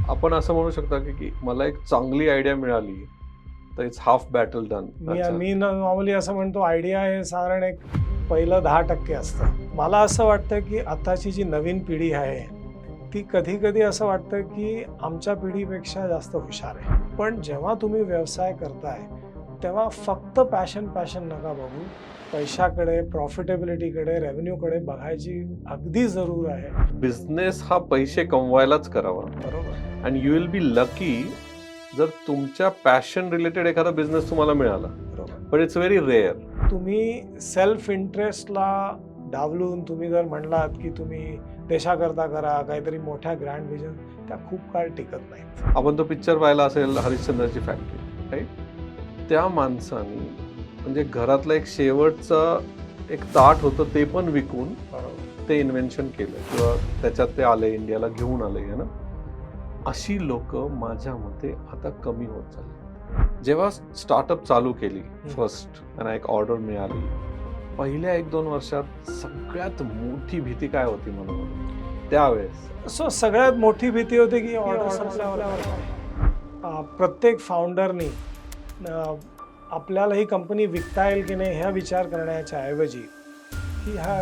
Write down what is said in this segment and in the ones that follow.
आपण असं म्हणू शकता की मला एक चांगली आयडिया मिळाली तर it's half battle done. Me normally असं म्हणतो, आयडिया हे साधारण एक पहिलं 10% असतं. मला असं वाटतं की आताची जी नवीन पिढी आहे ती कधी कधी असं वाटतं की आमच्या पिढीपेक्षा जास्त हुशार आहे. पण जेव्हा तुम्ही व्यवसाय करताय तेव्हा फक्त पॅशन नका बघू, पैशाकडे, प्रॉफिटेबिलिटीकडे, रेव्हेन्यूकडे बघायची अगदी जरूर आहे. बिझनेस हा पैसे कमवायलाच करावा बरोबर. And you will be lucky जर तुमच्या पॅशन रिलेटेड एखादा बिझनेस तुम्हाला मिळाला. बरोबर. But it's very rare. तुम्ही सेल्फ इंटरेस्टला डावलून तुम्ही जर म्हणलात की तुम्ही देशाकरता करा काहीतरी मोठ्या ग्रँड विजन, त्या खूप काळ टिकत नाहीत. आपण तो पिक्चर पाहिला असेल हरिश्चंद्रची फॅक्टरी, राईट? त्या माणसाने म्हणजे घरातलं एक शेवटचं एक ताट होतं ते पण विकून ते इन्व्हेन्शन केलं किंवा त्याच्यात ते आले, इंडियाला घेऊन आले है ना. अशी लोक माझ्या मते आता कमी होत चालली. जेव्हा स्टार्टअप चालू केली फर्स्ट त्यांना एक ऑर्डर मिळाली, पहिल्या 1-2 वर्षात सगळ्यात मोठी भीती काय होती मनामध्ये त्यावेळेस? सगळ्यात मोठी भीती होती की ऑर्डर संपल्यावर प्रत्येक फाउंडरनी आपल्याला ही कंपनी विकता येईल की नाही ह्या विचार करण्याच्या ऐवजी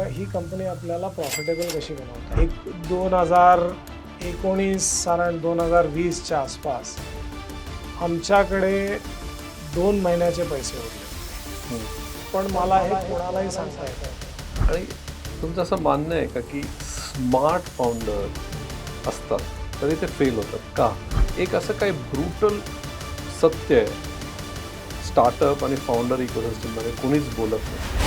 ही कंपनी आपल्याला प्रॉफिटेबल कशी बनवता. एक 2019 साधारण 2020च्या आसपास आमच्याकडे 2 महिन्याचे पैसे होते. पण मला हे कोणालाही सांगता येतं. आणि तुमचं असं मानणं आहे का की स्मार्ट फाउंडर असतात तरी ते फेल होतात का? एक असं काही ब्रुटल सत्य आहे स्टार्टअप आणि फाउंडर इकोसिस्टममध्ये कोणीच बोलत नाही.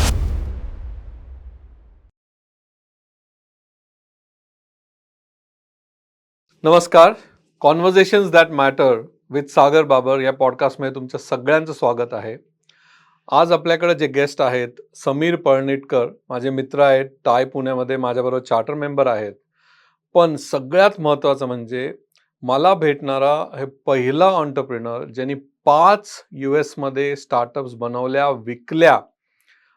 नमस्कार, कॉन्व्हर्सेशन्स दॅट मॅटर विथ सागर बाबर या पॉडकास्टमध्ये तुमचं सगळ्यांचं स्वागत आहे. आज आपल्याकडे जे गेस्ट आहेत समीर पळणिटकर, माझे मित्र आहेत, टाय पुण्यामध्ये माझ्याबरोबर चार्टर मेंबर आहेत. पण सगळ्यात महत्त्वाचं म्हणजे मला भेटणारा हे पहिला एंटरप्रेन्योर ज्यांनी 5 US मध्ये स्टार्टअप्स बनवल्या, विकल्या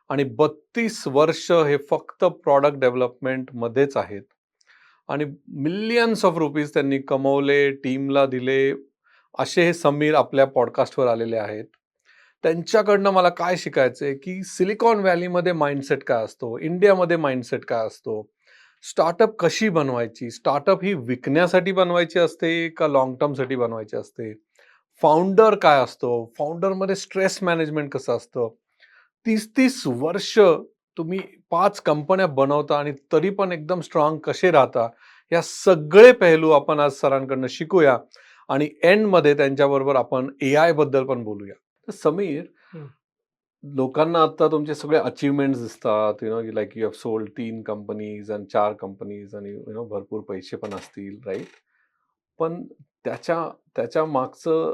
आणि 32 वर्ष हे फक्त प्रॉडक्ट डेव्हलपमेंटमध्येच आहेत आणि मिलियन्स ऑफ रुपीज त्यांनी कमवले, टीमला दिले. असे हे समीर आपल्या पॉडकास्टवर आलेले आहेत. त्यांच्याकडनं मला काय शिकायचं आहे की सिलिकॉन व्हॅलीमध्ये माइंडसेट काय असतो, इंडियामध्ये माइंडसेट काय असतो, स्टार्टअप कशी बनवायची, स्टार्टअप ही विकण्यासाठी बनवायची असते का लॉंग टर्मसाठी बनवायची असते, फाउंडर काय असतो, फाउंडरमध्ये स्ट्रेस मॅनेजमेंट कसं असतं. 30-30 वर्ष तुम्ही 5 कंपन्या बनवता आणि तरी पण एकदम स्ट्रॉंग कसे राहता, या सगळे पेहलू आपण आज सरांकडनं शिकूया आणि एंडमध्ये त्यांच्याबरोबर आपण AI बद्दल पण बोलूया. तर समीर, लोकांना आता तुमचे सगळे अचीवमेंट्स दिसतात, like you have sold 3 companies आणि 4 कंपनीज आणि भरपूर पैसे पण असतील, राईट? पण त्याच्या त्याच्या मागचं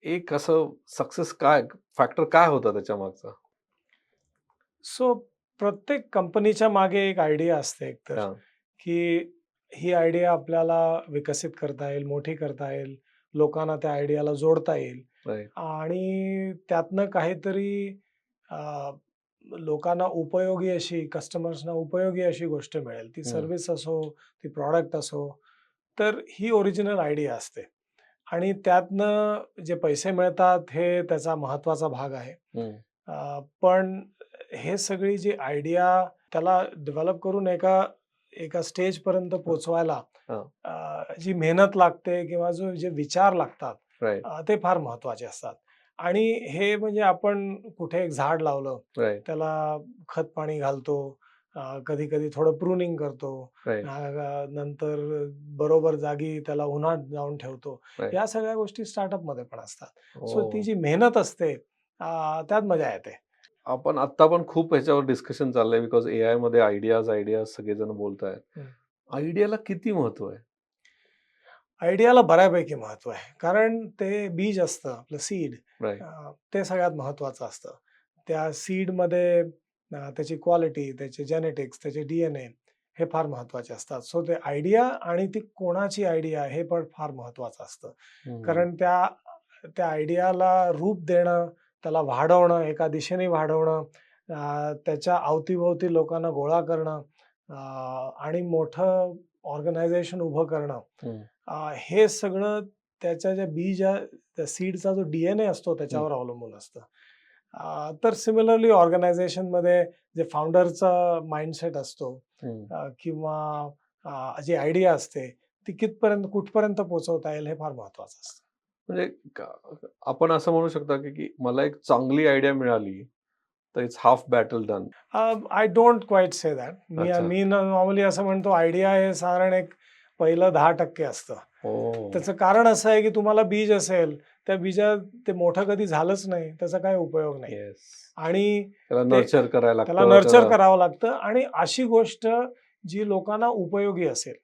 एक असं सक्सेस काय फॅक्टर काय होता त्याच्या मागचा? प्रत्येक कंपनीच्या मागे एक आयडिया असते एकतर, की ही आयडिया आपल्याला विकसित करता येईल, मोठी करता येईल, लोकांना त्या आयडियाला जोडता येईल आणि त्यातनं काहीतरी लोकांना उपयोगी अशी, कस्टमर्सना उपयोगी अशी गोष्ट मिळेल. ती सर्व्हिस असो, ती प्रॉडक्ट असो. तर ही ओरिजिनल आयडिया असते आणि त्यातनं जे पैसे मिळतात हे त्याचा महत्त्वाचा भाग आहे. पण हे सगळी जी आयडिया त्याला डेव्हलप करून एका एका स्टेज पर्यंत पोहोचवायला जी मेहनत लागते किंवा जे विचार लागतात ते फार महत्त्वाचे असतात. आणि हे म्हणजे आपण कुठे एक झाड लावलं, त्याला खत पाणी घालतो, कधी कधी थोडं प्रूनिंग करतो, नंतर बरोबर जागी त्याला उन्हात जाऊन ठेवतो. या सगळ्या गोष्टी स्टार्टअप मध्ये पण असतात. सो ती जी मेहनत असते त्यात मजा येते. आपण आता पण खूप ह्याच्यावर डिस्कशन चाललंय बिकॉज AI मध्ये आयडियाज सगळेजण बोलतायत. आयडियाला किती महत्व आहे? आयडियाला बऱ्यापैकी महत्व आहे, कारण ते बीज असतं आपलं सीड, ते सगळ्यात महत्वाचं असतं. त्या सीडमध्ये त्याची क्वालिटी, त्याचे जेनेटिक्स, त्याचे DNA हे फार महत्वाचे असतात. सो ते आयडिया आणि ती कोणाची आयडिया हे पण फार महत्वाचं असतं. कारण त्या आयडियाला रूप देणं, त्याला वाढवणं, एका दिशेने वाढवणं, त्याच्या अवतीभोवती लोकांना गोळा करणं आणि मोठं ऑर्गनायझेशन उभं करणं, हे सगळं त्याच्या त्या सीडचा जो DNA असतो त्याच्यावर अवलंबून असतं. तर सिमिलरली ऑर्गनायझेशनमध्ये जे फाउंडरचा माइंडसेट असतो किंवा जी आयडिया असते ती कुठपर्यंत पोहोचवता येईल हे फार महत्वाचं असतं. म्हणजे आपण असं म्हणू शकता की मला एक चांगली आयडिया मिळाली तर it's half battle done. I don't quite say that. अच्छा. मी नॉर्मली असं म्हणतो आयडिया हे साधारण एक पहिलं 10% असतं. त्याचं कारण असं आहे की तुम्हाला बीज असेल, त्या बीजात ते मोठं कधी झालंच नाही, त्याचा काही उपयोग नाही. आणि त्याला नर्चर करायला त्याला लागतं, नर्चर करावं लागतं आणि अशी गोष्ट जी लोकांना उपयोगी असेल,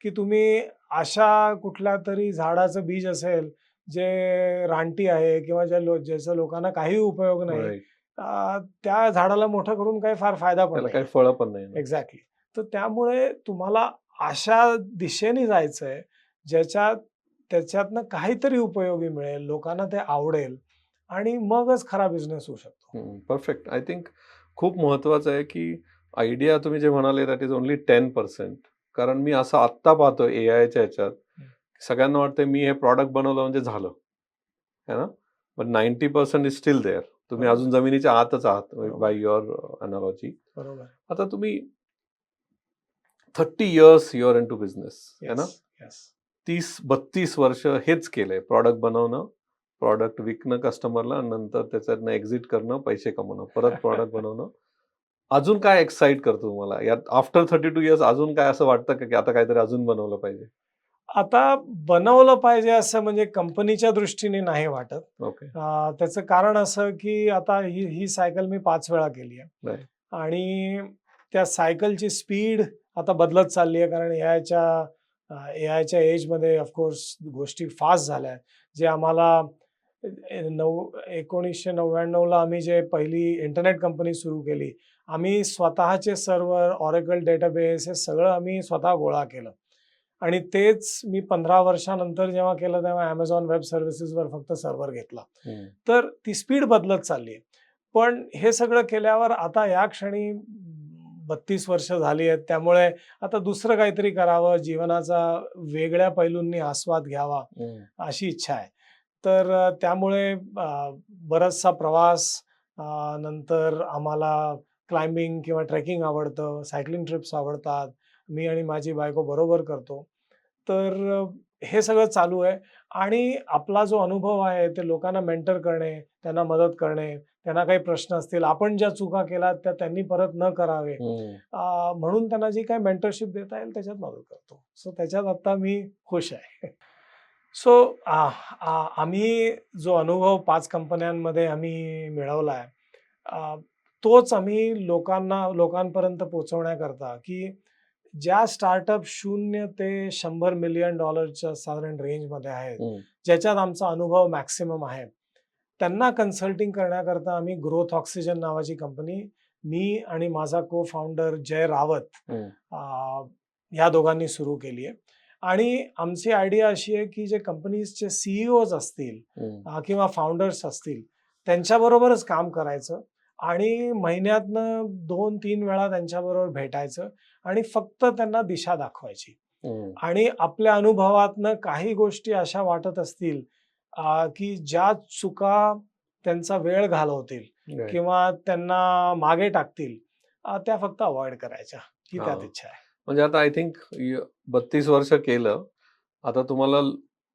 की तुम्ही अशा कुठल्या तरी झाडाचं बीज असेल जे रानटी आहे किंवा ज्याचा लोकांना काही उपयोग नाही, त्या झाडाला मोठं करून काही फार फायदा पण त्याला नाही. काही फळं पण नाही. एक्झॅक्टली. तर त्यामुळे तुम्हाला अशा दिशेने जायचंय त्याच्यातनं काहीतरी उपयोगी मिळेल, लोकांना ते आवडेल आणि मगच खरा बिझनेस होऊ शकतो. परफेक्ट. आय थिंक खूप महत्वाचं आहे की आयडिया तुम्ही जे म्हणाले दॅट इज ओनली 10%. कारण मी असं आत्ता पाहतो एआयच्या ह्याच्यात सगळ्यांना वाटतं मी हे प्रॉडक्ट बनवलं म्हणजे झालं, है ना? पण 90% इज स्टील देअर. तुम्ही अजून जमिनीच्या आतच आहात बाय युअर अनालॉजी. बरोबर. आता तुम्ही 30 years you're in to business, है ना? 30-32 वर्ष हेच केलंय, प्रॉडक्ट बनवणं, प्रॉडक्ट विकणं कस्टमरला, नंतर त्याच्यातनं एक्झिट करणं, पैसे कमवणं, परत प्रॉडक्ट बनवणं. अजून काय एक्साइट करतो तुम्हाला यात आफ्टर 32 इयर्स? अजून काय असं वाटतं का की आता काहीतरी अजून बनवलं पाहिजे? आता बनवलं पाहिजे असं म्हणजे कंपनीच्या दृष्टीने नाही वाटत. ओके. त्याचं कारण असं की आता ही सायकल मी 5 वेळा केली आहे राईट. आणि त्या सायकलची स्पीड आता बदलत चालली आहे, कारण एआयच्या एजमध्ये ऑफकोर्स गोष्टी फास्ट झाल्या आहेत. जे आम्हाला 1999ला आम्ही जे पहिली इंटरनेट कंपनी सुरू केली, आम्ही स्वतःचे सर्व्हर, ऑरेकल डेटाबेस हे सगळं आम्ही स्वतः गोळा केलं आणि तेच मी 15 वर्षानंतर जेव्हा केलं तेव्हा Amazon वेब सर्व्हिसेसवर फक्त सर्व्हर घेतला. तर ती स्पीड बदलत चालली आहे. पण हे सगळं केल्यावर आता या क्षणी 32 वर्ष झाली आहेत, त्यामुळे आता दुसरं काहीतरी करावं, जीवनाचा वेगळ्या पैलूंनी आस्वाद घ्यावा अशी इच्छा आहे. तर त्यामुळे बराचसा प्रवास, नंतर आम्हाला क्लाइम्बिंग किंवा ट्रेकिंग आवडतं, सायकलिंग ट्रिप्स आवडतात. मी आणि माझी बायको बरोबर करतो. तर हे सगळं चालू आहे आणि आपला जो अनुभव आहे ते लोकांना मेंटर करणे, त्यांना मदत करणे, त्यांना काही प्रश्न असतील, आपण ज्या चुका केल्या त्या त्यांनी परत न करावे, म्हणून त्यांना जी काही मेंटरशिप देता येईल त्याच्यात मदत करतो. सो त्याच्यात आता मी खुश आहे. सो आम्ही जो अनुभव 5 कंपन्यांमध्ये आम्ही मिळवला आहे, तोच आम्ही लोकांपर्यंत पोहोचवण्याकरता, की ज्या स्टार्टअप 0 ते 100 मिलियन डॉलरच्या साधारण रेंजमध्ये आहेत, ज्याच्यात आमचा अनुभव मॅक्सिमम आहे, त्यांना कन्सल्टिंग करण्याकरता आम्ही ग्रोथ ऑक्सिजन नावाची कंपनी, मी आणि माझा को फाउंडर जय रावत या दोघांनी सुरू केली आहे. आणि आमची आयडिया अशी आहे की जे कंपनीजचे सीईओज असतील किंवा फाउंडर्स असतील, त्यांच्याबरोबरच काम करायचं आणि महिन्यातनं 2-3 वेळा त्यांच्याबरोबर भेटायचं आणि फक्त त्यांना दिशा दाखवायची. आणि आपल्या अनुभवातनं काही गोष्टी अशा वाटत असतील की ज्या चुका त्यांचा वेळ घालवतील किंवा त्यांना मागे टाकतील, त्या फक्त अवॉइड करायच्या, ही त्यात इच्छा आहे. म्हणजे आता आय थिंक 32 वर्ष केलं, आता तुम्हाला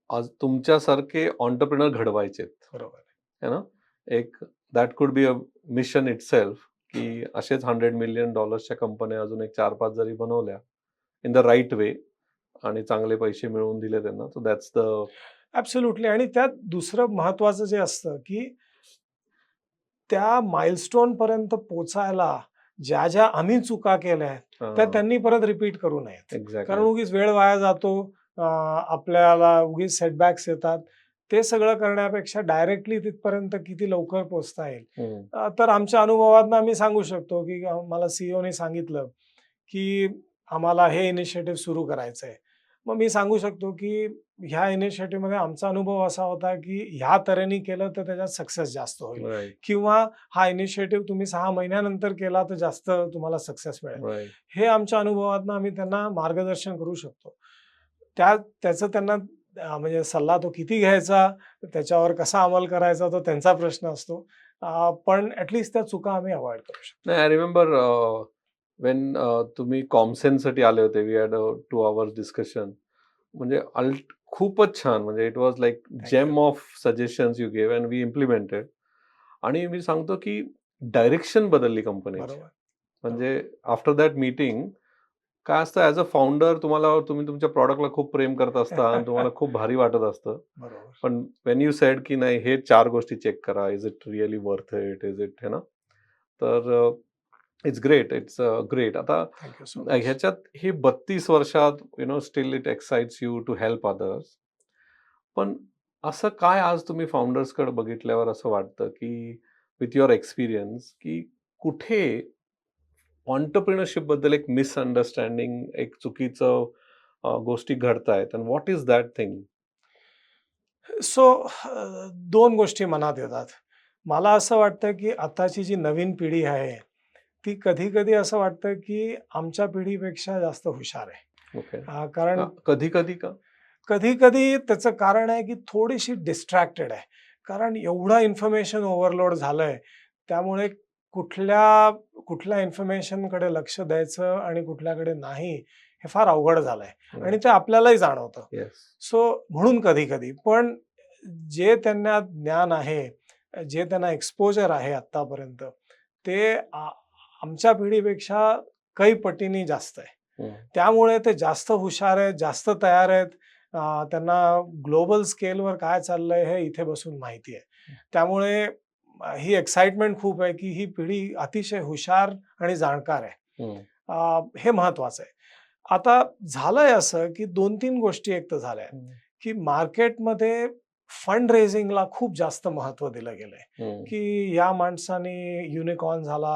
आज तुमच्यासारखे एंटरप्रेन्योर घडवायचे. बरोबर है ना? एक that could be a mission itself, की असेच $100 मिलियन कंपन्या अजून एक 4-5 जरी बनवल्या इन द राईट वे आणि चांगले पैसे मिळवून दिले त्यांना, सो दॅट्स द ॲब्सोल्युटली. आणि त्यात दुसरं महत्वाचं जे असतं की त्या माइलस्टोन पर्यंत पोचायला ज्या आम्ही चुका केल्या त्या त्यांनी परत रिपीट करू नयेत. कारण उगीच वेळ वाया जातो, आपल्याला उगीच सेटबॅक्स येतात. ते सगळं करण्यापेक्षा डायरेक्टली तिथपर्यंत किती लवकर पोहोचता येईल. तर आमच्या अनुभवातनं आम्ही सांगू शकतो की मला सीईओने सांगितलं की आम्हाला हे इनिशिएटिव्ह सुरू करायचंय. मग मी सांगू शकतो की ह्या इनिशिएटिव्हमध्ये आमचा अनुभव असा होता की ह्या तऱ्हेने केलं तर त्याच्यात सक्सेस जास्त होईल, किंवा हा इनिशिएटिव्ह तुम्ही 6 महिन्यानंतर केला तर जास्त तुम्हाला सक्सेस मिळेल. हे आमच्या अनुभवातनं आम्ही त्यांना मार्गदर्शन करू शकतो. त्याचं त्यांना म्हणजे सल्ला तो किती घ्यायचा, त्याच्यावर कसा अंमल करायचा तो त्यांचा प्रश्न असतो. पण ॲटलीस्ट त्या चुका आम्ही अव्हॉइड करू शकतो. नाही, आय रिमेंबर वेन तुम्ही कॉमसेनसाठी आले होते. We had 2 hours discussion. म्हणजे खूपच छान. म्हणजे it was like thank you. Gem of suggestions you gave and we implemented. आणि मी सांगतो की डायरेक्शन बदलली कंपनीची. बरोबर. म्हणजे आफ्टर दॅट मीटिंग काय असतं, ॲज अ फाउंडर तुम्ही तुमच्या प्रॉडक्टला खूप प्रेम करत असता आणि तुम्हाला खूप भारी वाटत असतं. बरोबर. पण व्हेन यू सेड की नाही, हे 4 गोष्टी चेक करा. Is it really worth it? Is it, है ना? तर इट्स ग्रेट. It's great. आता थँक यू सो मच. ह्याच्यात हे 32 वर्षात still it excites you to help others. पण असं काय आज तुम्ही फाउंडर्सकडे बघितल्यावर असं वाटतं, की विथ युअर एक्सपिरियन्स, की कुठे एंटरप्रेन्योरशिप बद्दल एक मिसअंडरस्टँडिंग, एक चुकीचं गोष्टी घडतायत and what is that thing? So 2 गोष्टी मनात येतात. मला असं वाटतं, की आताची जी नवीन पिढी आहे, ती कधी-कधी असं वाटतं, की आमच्या पिढीपेक्षा जास्त हुशार आहे. ओके. कारण कधी-कधी का? कधी-कधी त्याचं कारण आहे, की थोडीशी डिस्ट्रॅक्टेड आहे. कारण एवढं इन्फॉर्मेशन ओव्हरलोड झालंय, त्यामुळे कुठल्या कुठल्या इन्फॉर्मेशनकडे लक्ष द्यायचं आणि कुठल्याकडे नाही, हे फार अवघड झालंय आणि ते आपल्यालाही जाणवतं. येस. सो म्हणून कधी-कधी पण जे त्यांना ज्ञान आहे, जे त्यांना एक्सपोजर आहे आत्तापर्यंत, ते आमच्या पिढीपेक्षा काही पटीने जास्त आहे. त्यामुळे ते जास्त हुशार आहेत, जास्त तयार आहेत. त्यांना ग्लोबल स्केलवर काय चाललंय हे इथे बसून माहिती आहे. त्यामुळे ही एक्साइटमेंट खूप आहे, की ही पिढी अतिशय हुशार आणि जाणकार आहे. हे महत्वाचं आहे. आता झालंय असं, की 2-3 गोष्टी एक तर झाल्या आहेत, की मार्केटमध्ये फंड रेझिंगला खूप जास्त महत्त्व दिलं गेलंय, की या माणसाने युनिकॉर्न झाला,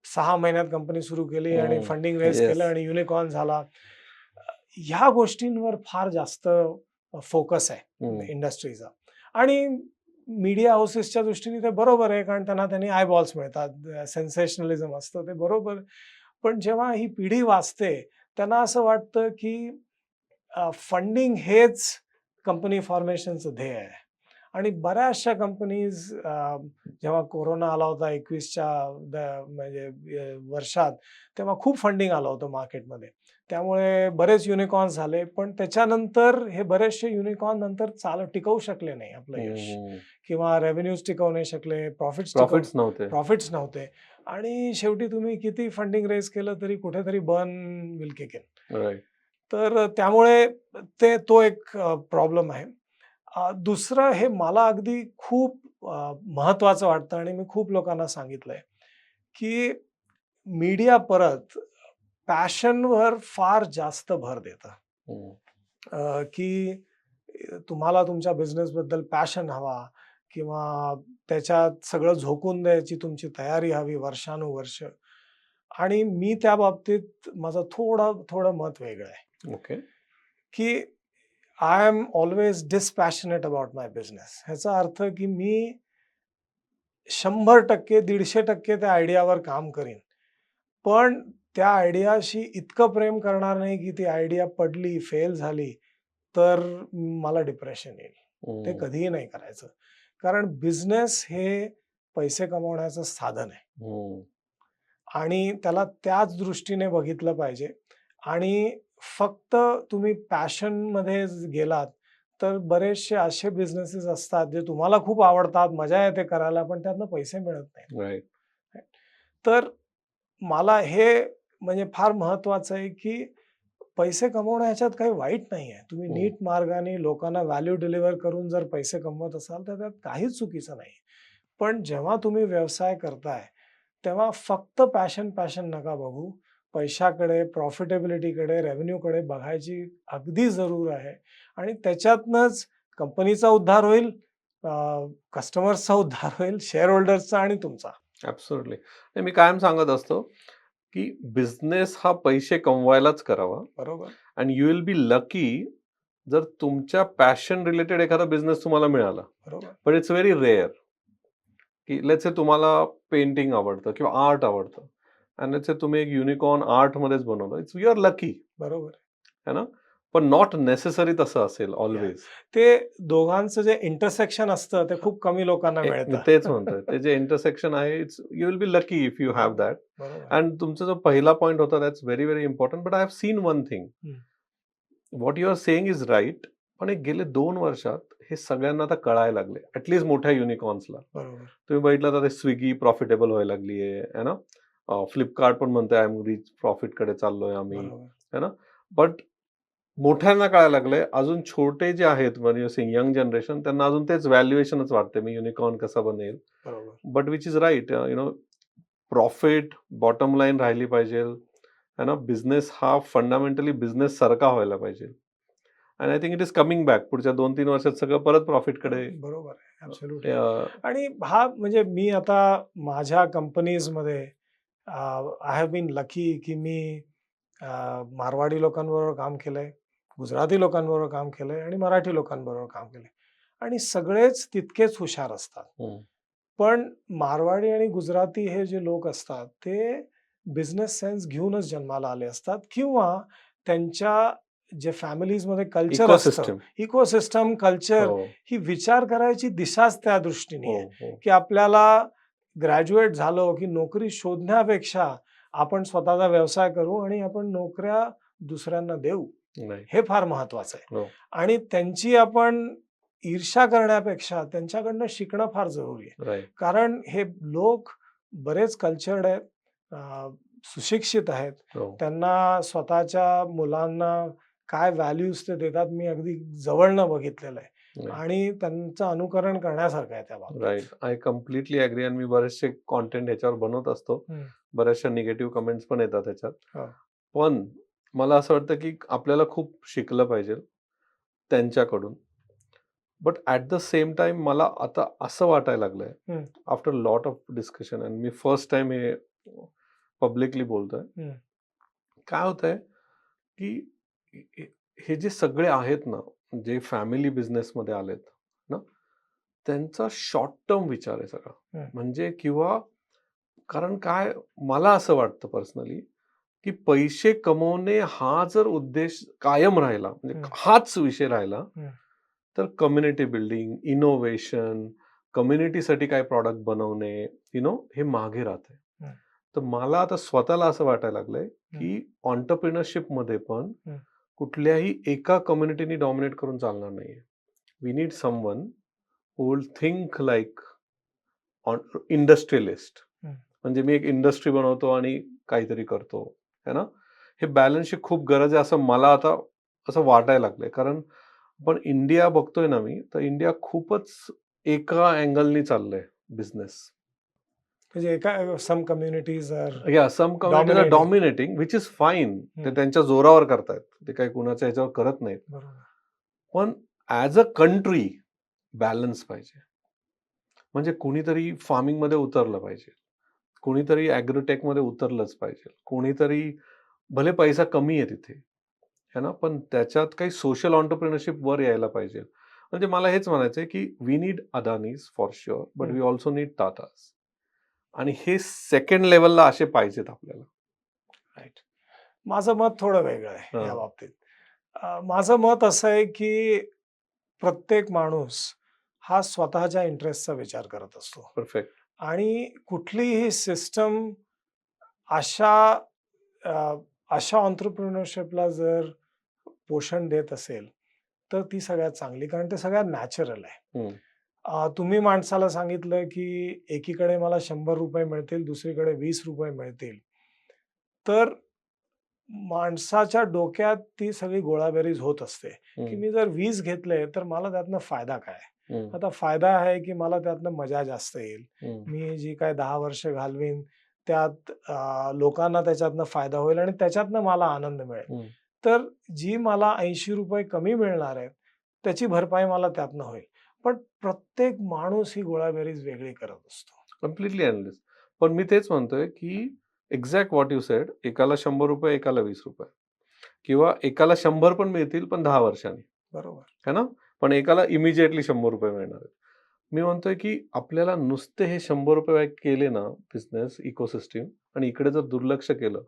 6 महिन्यात कंपनी सुरू केली आणि फंडिंग रेज केलं येस. आणि युनिकॉर्न झाला. ह्या गोष्टींवर फार जास्त फोकस आहे इंडस्ट्रीचा आणि मीडिया हाऊसेसच्या दृष्टीने ते बरोबर आहे, कारण त्यांनी आयबॉल्स मिळतात, सेन्सेशनलिझम असतं ते बरोबर. पण जेव्हा ही पिढी वाचते, त्यांना असं वाटतं, की फंडिंग हेच कंपनी फॉर्मेशनचं ध्येय आहे. आणि बऱ्याचशा कंपनीज जेव्हा कोरोना आला होता 21च्या म्हणजे वर्षात, तेव्हा खूप फंडिंग आलं होतं मार्केटमध्ये. त्यामुळे बरेच युनिकॉर्न्स झाले. पण त्याच्यानंतर हे बरेचसे युनिकॉर्न नंतर टिकवू शकले नाही आपलं यश किंवा रेव्हेन्यूज टिकवू नाही शकले, प्रॉफिट्स नव्हते. प्रॉफिट्स नव्हते आणि शेवटी तुम्ही किती फंडिंग रेज केलं तरी कुठेतरी burn will kick in. Right. तर त्यामुळे तो एक प्रॉब्लेम आहे. दुसरं हे मला अगदी खूप महत्वाचं वाटतं आणि मी खूप लोकांना सांगितलंय, की मीडिया परत पॅशनवर फार जास्त भर देतं. की तुम्हाला तुमच्या बिझनेसबद्दल पॅशन हवा किंवा त्याच्यात सगळं झोकून द्यायची तुमची तयारी हवी वर्षानुवर्ष. आणि मी त्या बाबतीत माझं थोडं मत वेगळं आहे, ओके. की I am always dispassionate about my business. ह्याचा अर्थ की मी 100% 150% त्या आयडियावर काम करीन. पण त्या आयडियाशी इतकं प्रेम करणार नाही, की ती आयडिया पडली, फेल झाली, तर मला डिप्रेशन येईल. ते कधीही नाही करायचं. कारण बिझनेस हे पैसे कमवण्याचं साधन आहे. आणि त्याला त्याच दृष्टीने बघितलं पाहिजे आणि फक्त तुम्ही पॅशनमध्ये गेलात, तर बरेचसे असे बिझनेसेस असतात, जे तुम्हाला खूप आवडतात, मजा येते करायला, पण त्यातनं पैसे मिळत नाहीत. राइट. तर मला हे म्हणजे फार महत्वाचं आहे, की पैसे कमवणं ह्याच्यात काही वाईट नाहीये. तुम्ही नीट मार्गाने लोकांना व्हॅल्यू डिलिव्हर करून जर पैसे कमवत असाल, तर त्यात काहीच चुकीचं नाही. पण जेव्हा तुम्ही व्यवसाय करताय, तेव्हा फक्त पॅशन नका बघू. पैशाकडे, प्रॉफिटेबिलिटीकडे, रेव्हेन्यूकडे बघायची अगदी जरूर आहे आणि त्याच्यातनंच कंपनीचा उद्धार होईल, कस्टमर्सचा उद्धार होईल, शेअर होल्डर्सचा आणि तुमचा. ॲब्सोल्युटली. नाही, मी कायम सांगत असतो, की बिझनेस हा पैसे कमवायलाच करावा बरोबर. And you will be lucky जर तुमच्या पॅशन रिलेटेड एखादा बिझनेस तुम्हाला मिळाला. बरोबर. बट इट्स व्हेरी रेअर, की लेट्स से तुम्हाला पेंटिंग आवडतं किंवा आर्ट आवडतं आणि लेट्स से तुम्ही एक युनिकॉर्न आर्टमध्येच बनवलं. इट्स यू आर लकी, बरोबर. है ना? पण नॉट नेसेसरी तसं असेल ऑलवेज. ते दोघांचं जे इंटरसेक्शन असतं ते खूप कमी लोकांना मी मिळतं. तेच म्हणतोय. ते जे इंटरसेक्शन आहे, you will be lucky if you have that. बरोबर. अँड तुमचा जो पहिला पॉइंट होता that's very, very important. But I have seen one thing. Hmm. What you are saying is right. पण एक गेले 2 वर्षात हे सगळ्यांना आता कळायला लागले. ॲटलीस्ट मोठ्या युनिकॉर्न्सला. बरोबर. तुम्ही बघितलं तर स्विगी प्रॉफिटेबल व्हायला लागली आहे ना. फ्लिपकार्ट पण म्हणतंय आय एम रिच प्रॉफिटकडे चाललोय आम्ही, बरोबर. है ना. बट मोठ्यांना कळायला लागलंय. अजून छोटे जे आहेत म्हणजे यंग जनरेशन त्यांना अजून तेच व्हॅल्युएशनच वाटते. मी युनिकॉर्न कसा बनेल. बरोबर. But which is right. Profit, bottom line राहिली पाहिजे. है ना. बिझनेस हा फंडामेंटली बिझनेस सारखा व्हायला पाहिजे. And I think it is coming back. पुढच्या 2-3 वर्षात सगळं परत प्रॉफिटकडे. बरोबर आहे. ॲब्सोल्युटली. अ, आणि हा म्हणजे मी आता माझ्या कंपनीजमध्ये आय हॅव बीन लकी की मी मारवाडी लोकांबरोबर काम केलंय, गुजराती लोकांबरोबर काम केलंय आणि मराठी लोकांबरोबर काम केलंय. आणि सगळेच तितकेच हुशार असतात. हं. पण मारवाडी आणि गुजराती हे जे लोक असतात ते बिझनेस सेन्स घेऊनच जन्माला आले असतात किंवा त्यांच्या जे फॅमिलीजमध्ये कल्चर असतं, इकोसिस्टम. इकोसिस्टम कल्चर, हो, ही विचार करायची दिशाच त्या दृष्टीने हो, आहे, हो. की आपल्याला ग्रॅज्युएट झालो की नोकरी शोधण्यापेक्षा आपण स्वतःचा व्यवसाय करू आणि आपण नोकऱ्या दुसऱ्यांना देऊ. नाही. हे फार महत्वाचं आहे. हो. आणि त्यांची आपण ईर्ष्या करण्यापेक्षा त्यांच्याकडनं शिकणं फार जरुरी आहे. राइट. कारण हे लोक बरेच कल्चर्ड आहेत, सुशिक्षित आहेत. हो. त्यांना स्वतःच्या मुलांना काय व्हॅल्यूज ते देतात मी अगदी जवळनं बघितलेलं आहे. नाही. आणि त्यांचं अनुकरण करण्यासारखं आहे त्या बाबतीत. राइट. I completely agree. आणि मी बरेचसे कंटेंट ह्याच्यावर बनवत असतो. हं. बऱ्याचशा निगेटिव्ह कमेंट्स पण येतात त्याच्यात. हो. पण मला असं वाटतं, की आपल्याला खूप शिकलं पाहिजे त्यांच्याकडून. But at the same time मला आता असं वाटायला लागलंय हं. After lot of discussion and me first time हे पब्लिकली बोलतोय. हं. काय होतंय, की हे हे जे सगळे आहेत ना, जे फॅमिली बिझनेसमध्ये आलेत ना, त्यांचा शॉर्ट टर्म विचार आहे सगळा. हं. म्हणजे किंवा कारण काय मला असं वाटतं पर्सनली, की पैसे कमवणे हा जर उद्देश कायम राहिला, म्हणजे हं. हाच विषय राहिला, हं. तर कम्युनिटी बिल्डिंग, इनोव्हेशन, कम्युनिटीसाठी काय प्रॉडक्ट बनवणे, हे मागे राहतंय. हं. तर मला आता स्वतःला असं वाटायला लागलंय, हं. की एंटरप्रेन्योरशिपमध्ये पण हं. कुठल्याही एका कम्युनिटीनी डॉमिनेट करून चालणार नाहीये. We need someone who will think like industrialist. हं. म्हणजे मी एक इंडस्ट्री बनवतो आणि काहीतरी करतो, है ना? हे बॅलन्सची खूप गरज आहे असं मला आता असं वाटायला लागलंय. कारण पण इंडिया बघतोय ना मी, तर इंडिया खूपच एका अँगलनी चाललंय बिझनेस. म्हणजे एका सम कम्युनिटीज आर या some communities are dominating. Dominating which is fine. ते हं. त्यांच्या जोरावर करतायत. ते काही कुणाच्या ह्याच्यावर करत नाहीत. बरोबर. पण ॲज अ कंट्री बॅलन्स पाहिजे. म्हणजे कुणीतरी फार्मिंगमध्ये उतरलं पाहिजे. कुणीतरी ॲग्रोटेकमध्ये उतरलंच पाहिजे. कोणीतरी भले पैसा कमी आहे तिथे, है ना? पण त्याच्यात काही सोशल एंटरप्रेन्योरशिप वर यायला पाहिजे. म्हणजे मला हेच म्हणायचंय, की we need Adanis for sure, but hmm. We also need Tatas. आणि हे सेकंड लेव्हलला असे पाहिजेत आपल्याला. राइट. माझं मत थोडं वेगळं आहे या हां. बाबतीत. माझं मत असं आहे, की प्रत्येक माणूस हा स्वतःच्या इंटरेस्टचा विचार करत असतो. परफेक्ट. आणि कुठलीही सिस्टम अशा अ, अशा एंटरप्रेन्योरशिपला जर पोषण देत असेल, तर ती सगळ्यात चांगली. कारण ते सगळ्यात नॅचरल आहे. हं. तुम्ही माणसाला सांगितलं, की एकीकडे मला ₹100 मिळतील, दुसरीकडे ₹20 मिळतील. तर माणसाच्या डोक्यात ती सगळी गोळाबेरीज होत असते, की हं. मी जर 20 घेतले, तर मला त्यातनं फायदा काय? हं. आता फायदा आहे, की मला त्यातनं मजा जास्त येईल. हं. मी जी काही 10 वर्ष घालवीन, त्यात लोकांना त्याच्यातनं फायदा होईल आणि त्याच्यातनं मला आनंद मिळेल. हं. तर जी मला ₹80 कमी मिळणार आहेत, त्याची भरपाई मला त्यातनं होईल. पण प्रत्येक माणूस ही गोळाबेरीज वेगळी करत असतो. Completely unless. पण मी तेच म्हणतोय, की एक्झॅक्ट व्हॉट यू सेड. एकाला ₹100 एकाला ₹20 किंवा एकाला 100 पण मिळतील, पण 10 वर्षांनी. बरोबर. है ना? पण एकाला इमिडिएटली ₹100 मिळणार आहेत. मी म्हणतोय, की आपल्याला नुसते हे ₹100 केले ना बिझनेस इकोसिस्टम आणि इकडे जर दुर्लक्ष केलं,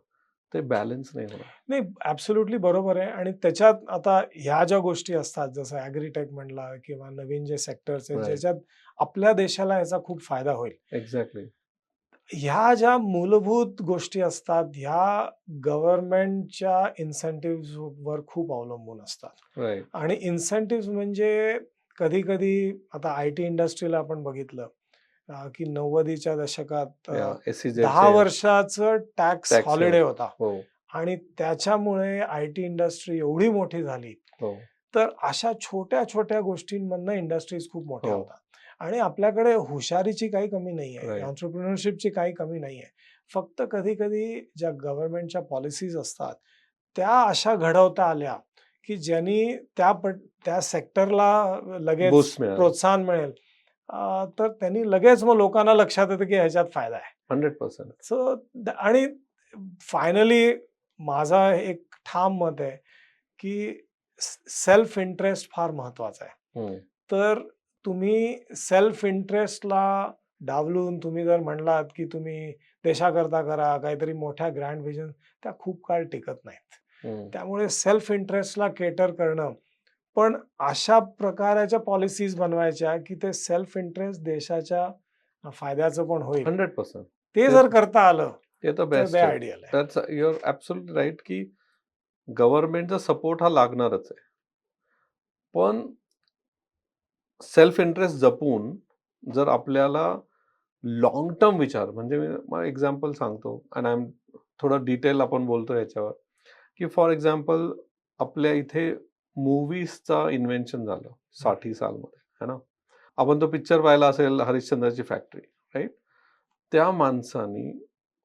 ते बॅलन्स नाही होणार. नाही, ऍब्सोल्युटली बरोबर आहे. आणि त्याच्यात आता ह्या ज्या गोष्टी असतात, जसं ॲग्रीटेक म्हणला किंवा नवीन जे सेक्टर्स आहेत, राईट. ज्याच्यात आपल्या देशाला याचा खूप फायदा होईल. एक्झॅक्टली. ह्या ज्या मूलभूत गोष्टी असतात, ह्या गव्हर्नमेंटच्या इन्सेंटिव्ह वर खूप अवलंबून असतात. राईट. आणि इन्सेंटिव्ह म्हणजे कधी-कधी आता आय-टी इंडस्ट्रीला आपण बघितलं, की 90च्या दशकात SEZ 10 वर्षाचं टॅक्स टॅक्स हॉलिडे होता. हो. आणि त्याच्यामुळे आय-टी इंडस्ट्री एवढी मोठी झाली. हो. तर अशा छोट्या-छोट्या गोष्टींमधनं इंडस्ट्रीज खूप मोठ्या हो. होतात. आणि आपल्याकडे हुशारीची काही कमी नाहीये, राईट. एंटरप्रेन्योरशिपची काही कमी नाहीये. फक्त कधी-कधी ज्या गव्हर्नमेंटच्या पॉलिसीज असतात, त्या अशा घडवता आल्या, की ज्यांनी त्या सेक्टरला लगेच बूस्ट मिळालं. प्रोत्साहन मिळेल. तर त्यांनी लगेच मग लोकांना लक्षात येतं, की ह्याच्यात फायदा आहे. 100%. सो आणि फायनली माझा एक ठाम मत आहे, की सेल्फ इंटरेस्ट फार महत्वाचा आहे. हम्म. तर तुम्ही सेल्फ इंटरेस्टला डावलून तुम्ही जर म्हणलात, की तुम्ही देशाकरता करा, काहीतरी मोठ्या ग्रँड व्हिजन, त्या खूप काळ टिकत नाहीत. हम्म. त्यामुळे सेल्फ इंटरेस्टला केटर करणं, पण अशा प्रकारच्या पॉलिसीज बनवायच्या, की ते सेल्फ इंटरेस्ट देशाच्या फायद्याचं पण होईल. 100%. ते जर करता आलं, ते तर तर बेस्ट ते आहे. आयडियल आहे. दॅट्स युअर ॲब्सोल्युटली राईट, की गव्हर्नमेंटचा सपोर्ट हा लागणारच आहे. पण सेल्फ इंटरेस्ट जपून जर आपल्याला लॉंग टर्म विचार, म्हणजे मी एक्झाम्पल सांगतो आणि थोडं डिटेल आपण बोलतो याच्यावर, की फॉर एक्झाम्पल आपल्या इथे मूव्हीजचा इन्व्हेन्शन झालं 60 सालमध्ये, है ना. आपण तो पिक्चर पाहिला असेल, हरिश्चंद्रची फॅक्टरी, राईट. त्या माणसानी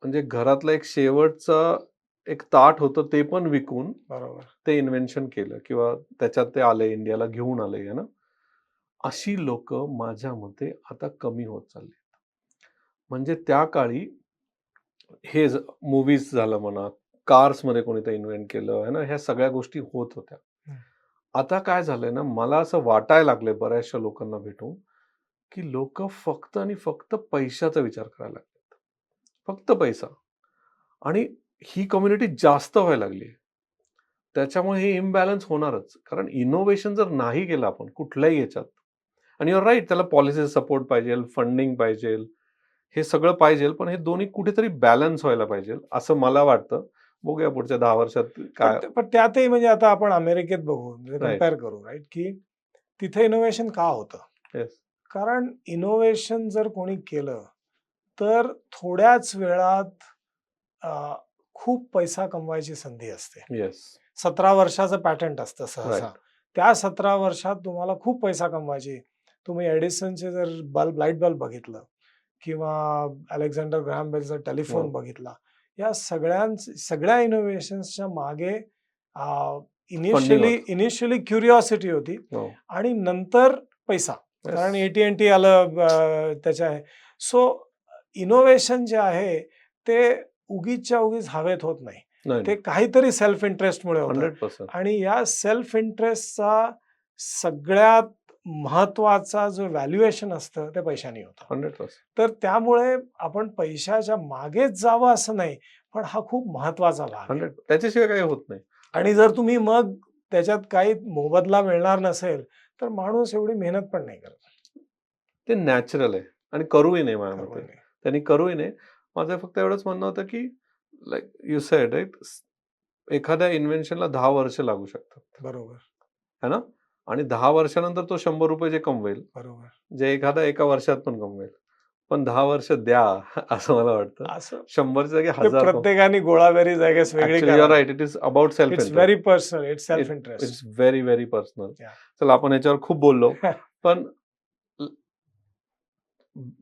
म्हणजे घरातलं एक शेवटचं एक ताट होतं ते पण विकून बरोबर. ते इन्व्हेन्शन केलं किंवा त्याच्यात ते आले, इंडियाला घेऊन आले, है ना. अशी लोक माझ्या मते आता कमी होत चालली. म्हणजे त्या काळी हे मूव्हीज झालं म्हणा, कार्समध्ये कोणीतरी इन्व्हेंट केलं, है ना, ह्या सगळ्या गोष्टी होत होत्या. आता काय झालंय ना, मला असं वाटायला लागलंय बऱ्याचशा लोकांना भेटून, की लोक फक्त आणि फक्त पैशाचा विचार करायला लागलेत. फक्त पैसा. आणि ही कम्युनिटी जास्त व्हायला लागली. त्याच्यामुळे हे इम्बॅलन्स होणारच. कारण इनोव्हेशन जर नाही केलं आपण कुठल्याही याच्यात, आणि युअर राईट, त्याला पॉलिसी सपोर्ट पाहिजे, फंडिंग पाहिजे, हे सगळं पाहिजे, पण हे दोन्ही कुठेतरी बॅलन्स व्हायला पाहिजे, असं मला वाटतं. बघूया पुढच्या 10 वर्षात काय. पण त्यातही म्हणजे आता आपण अमेरिकेत बघू, म्हणजे राईट. कम्पेअर करू, राईट, की तिथे इनोव्हेशन का होतं? येस. कारण इनोव्हेशन जर कोणी केलं, तर थोड्याच वेळात अ, खूप पैसा कमवायची संधी असते. येस. 17 वर्षाचं पॅटंट असतं सहसा. राईट. त्या 17 वर्षात तुम्हाला खूप पैसा कमवायची. तुम्ही एडिसनचे जर लाईट बल्ब बघितलं किंवा अलेक्झांडर ग्रॅहम बेलचा टेलिफोन हो. बघितला, या सगळ्या इनोव्हेशन्सच्या मागे फंडिंग इनिशियली क्युरिओसिटी होती हो. आणि नंतर पैसा. Yes. कारण AT&T आलं त्याच्या आहे. सो इनोव्हेशन जे आहे ते उगीचच्या उगीच हवेत होत नाही. नाही, ते काहीतरी सेल्फ इंटरेस्टमुळे होतं. 100%. आणि या सेल्फ इंटरेस्टचा सगळ्यात महत्वाचा जो व्हॅल्युएशन असतं ते पैशाने होतं. 100%. तर त्यामुळे आपण पैशाच्या मागेच जावं असं नाही, पण हा खूप महत्वाचा भाग आहे. 100. त्याच्याशिवाय काही होत नाही. आणि जर तुम्ही मग त्याच्यात काही मोबदला मिळणार नसेल, तर माणूस एवढी मेहनत पण नाही करत. ते नॅचरल आहे आणि करूही नाही माझ्या बरोबर मते. नाही. त्यांनी करूही नाही. माझं फक्त एवढंच म्हणणं होतं, की लाइक यू सेड राइट, एखाद्या इन्व्हेन्शनला 10 वर्ष लागू शकतात. बरोबर. है ना? आणि 10 वर्षानंतर तो ₹100 जे कमवेल, बरोबर. जे एखादा एका वर्षात पण कमवेल. पण 10 वर्ष द्या असं मला वाटतं. असं 100च्या जागी ते 1000 प्रत्येकाने गोळाबेरीज आय गेस वेगळी ॲक्चुअली यू आर करा. Right. It is about self it's interest. Very personal. It's self interest. It's very, very personal. Yeah. चला आपण याच्यावर खूप बोललो. पण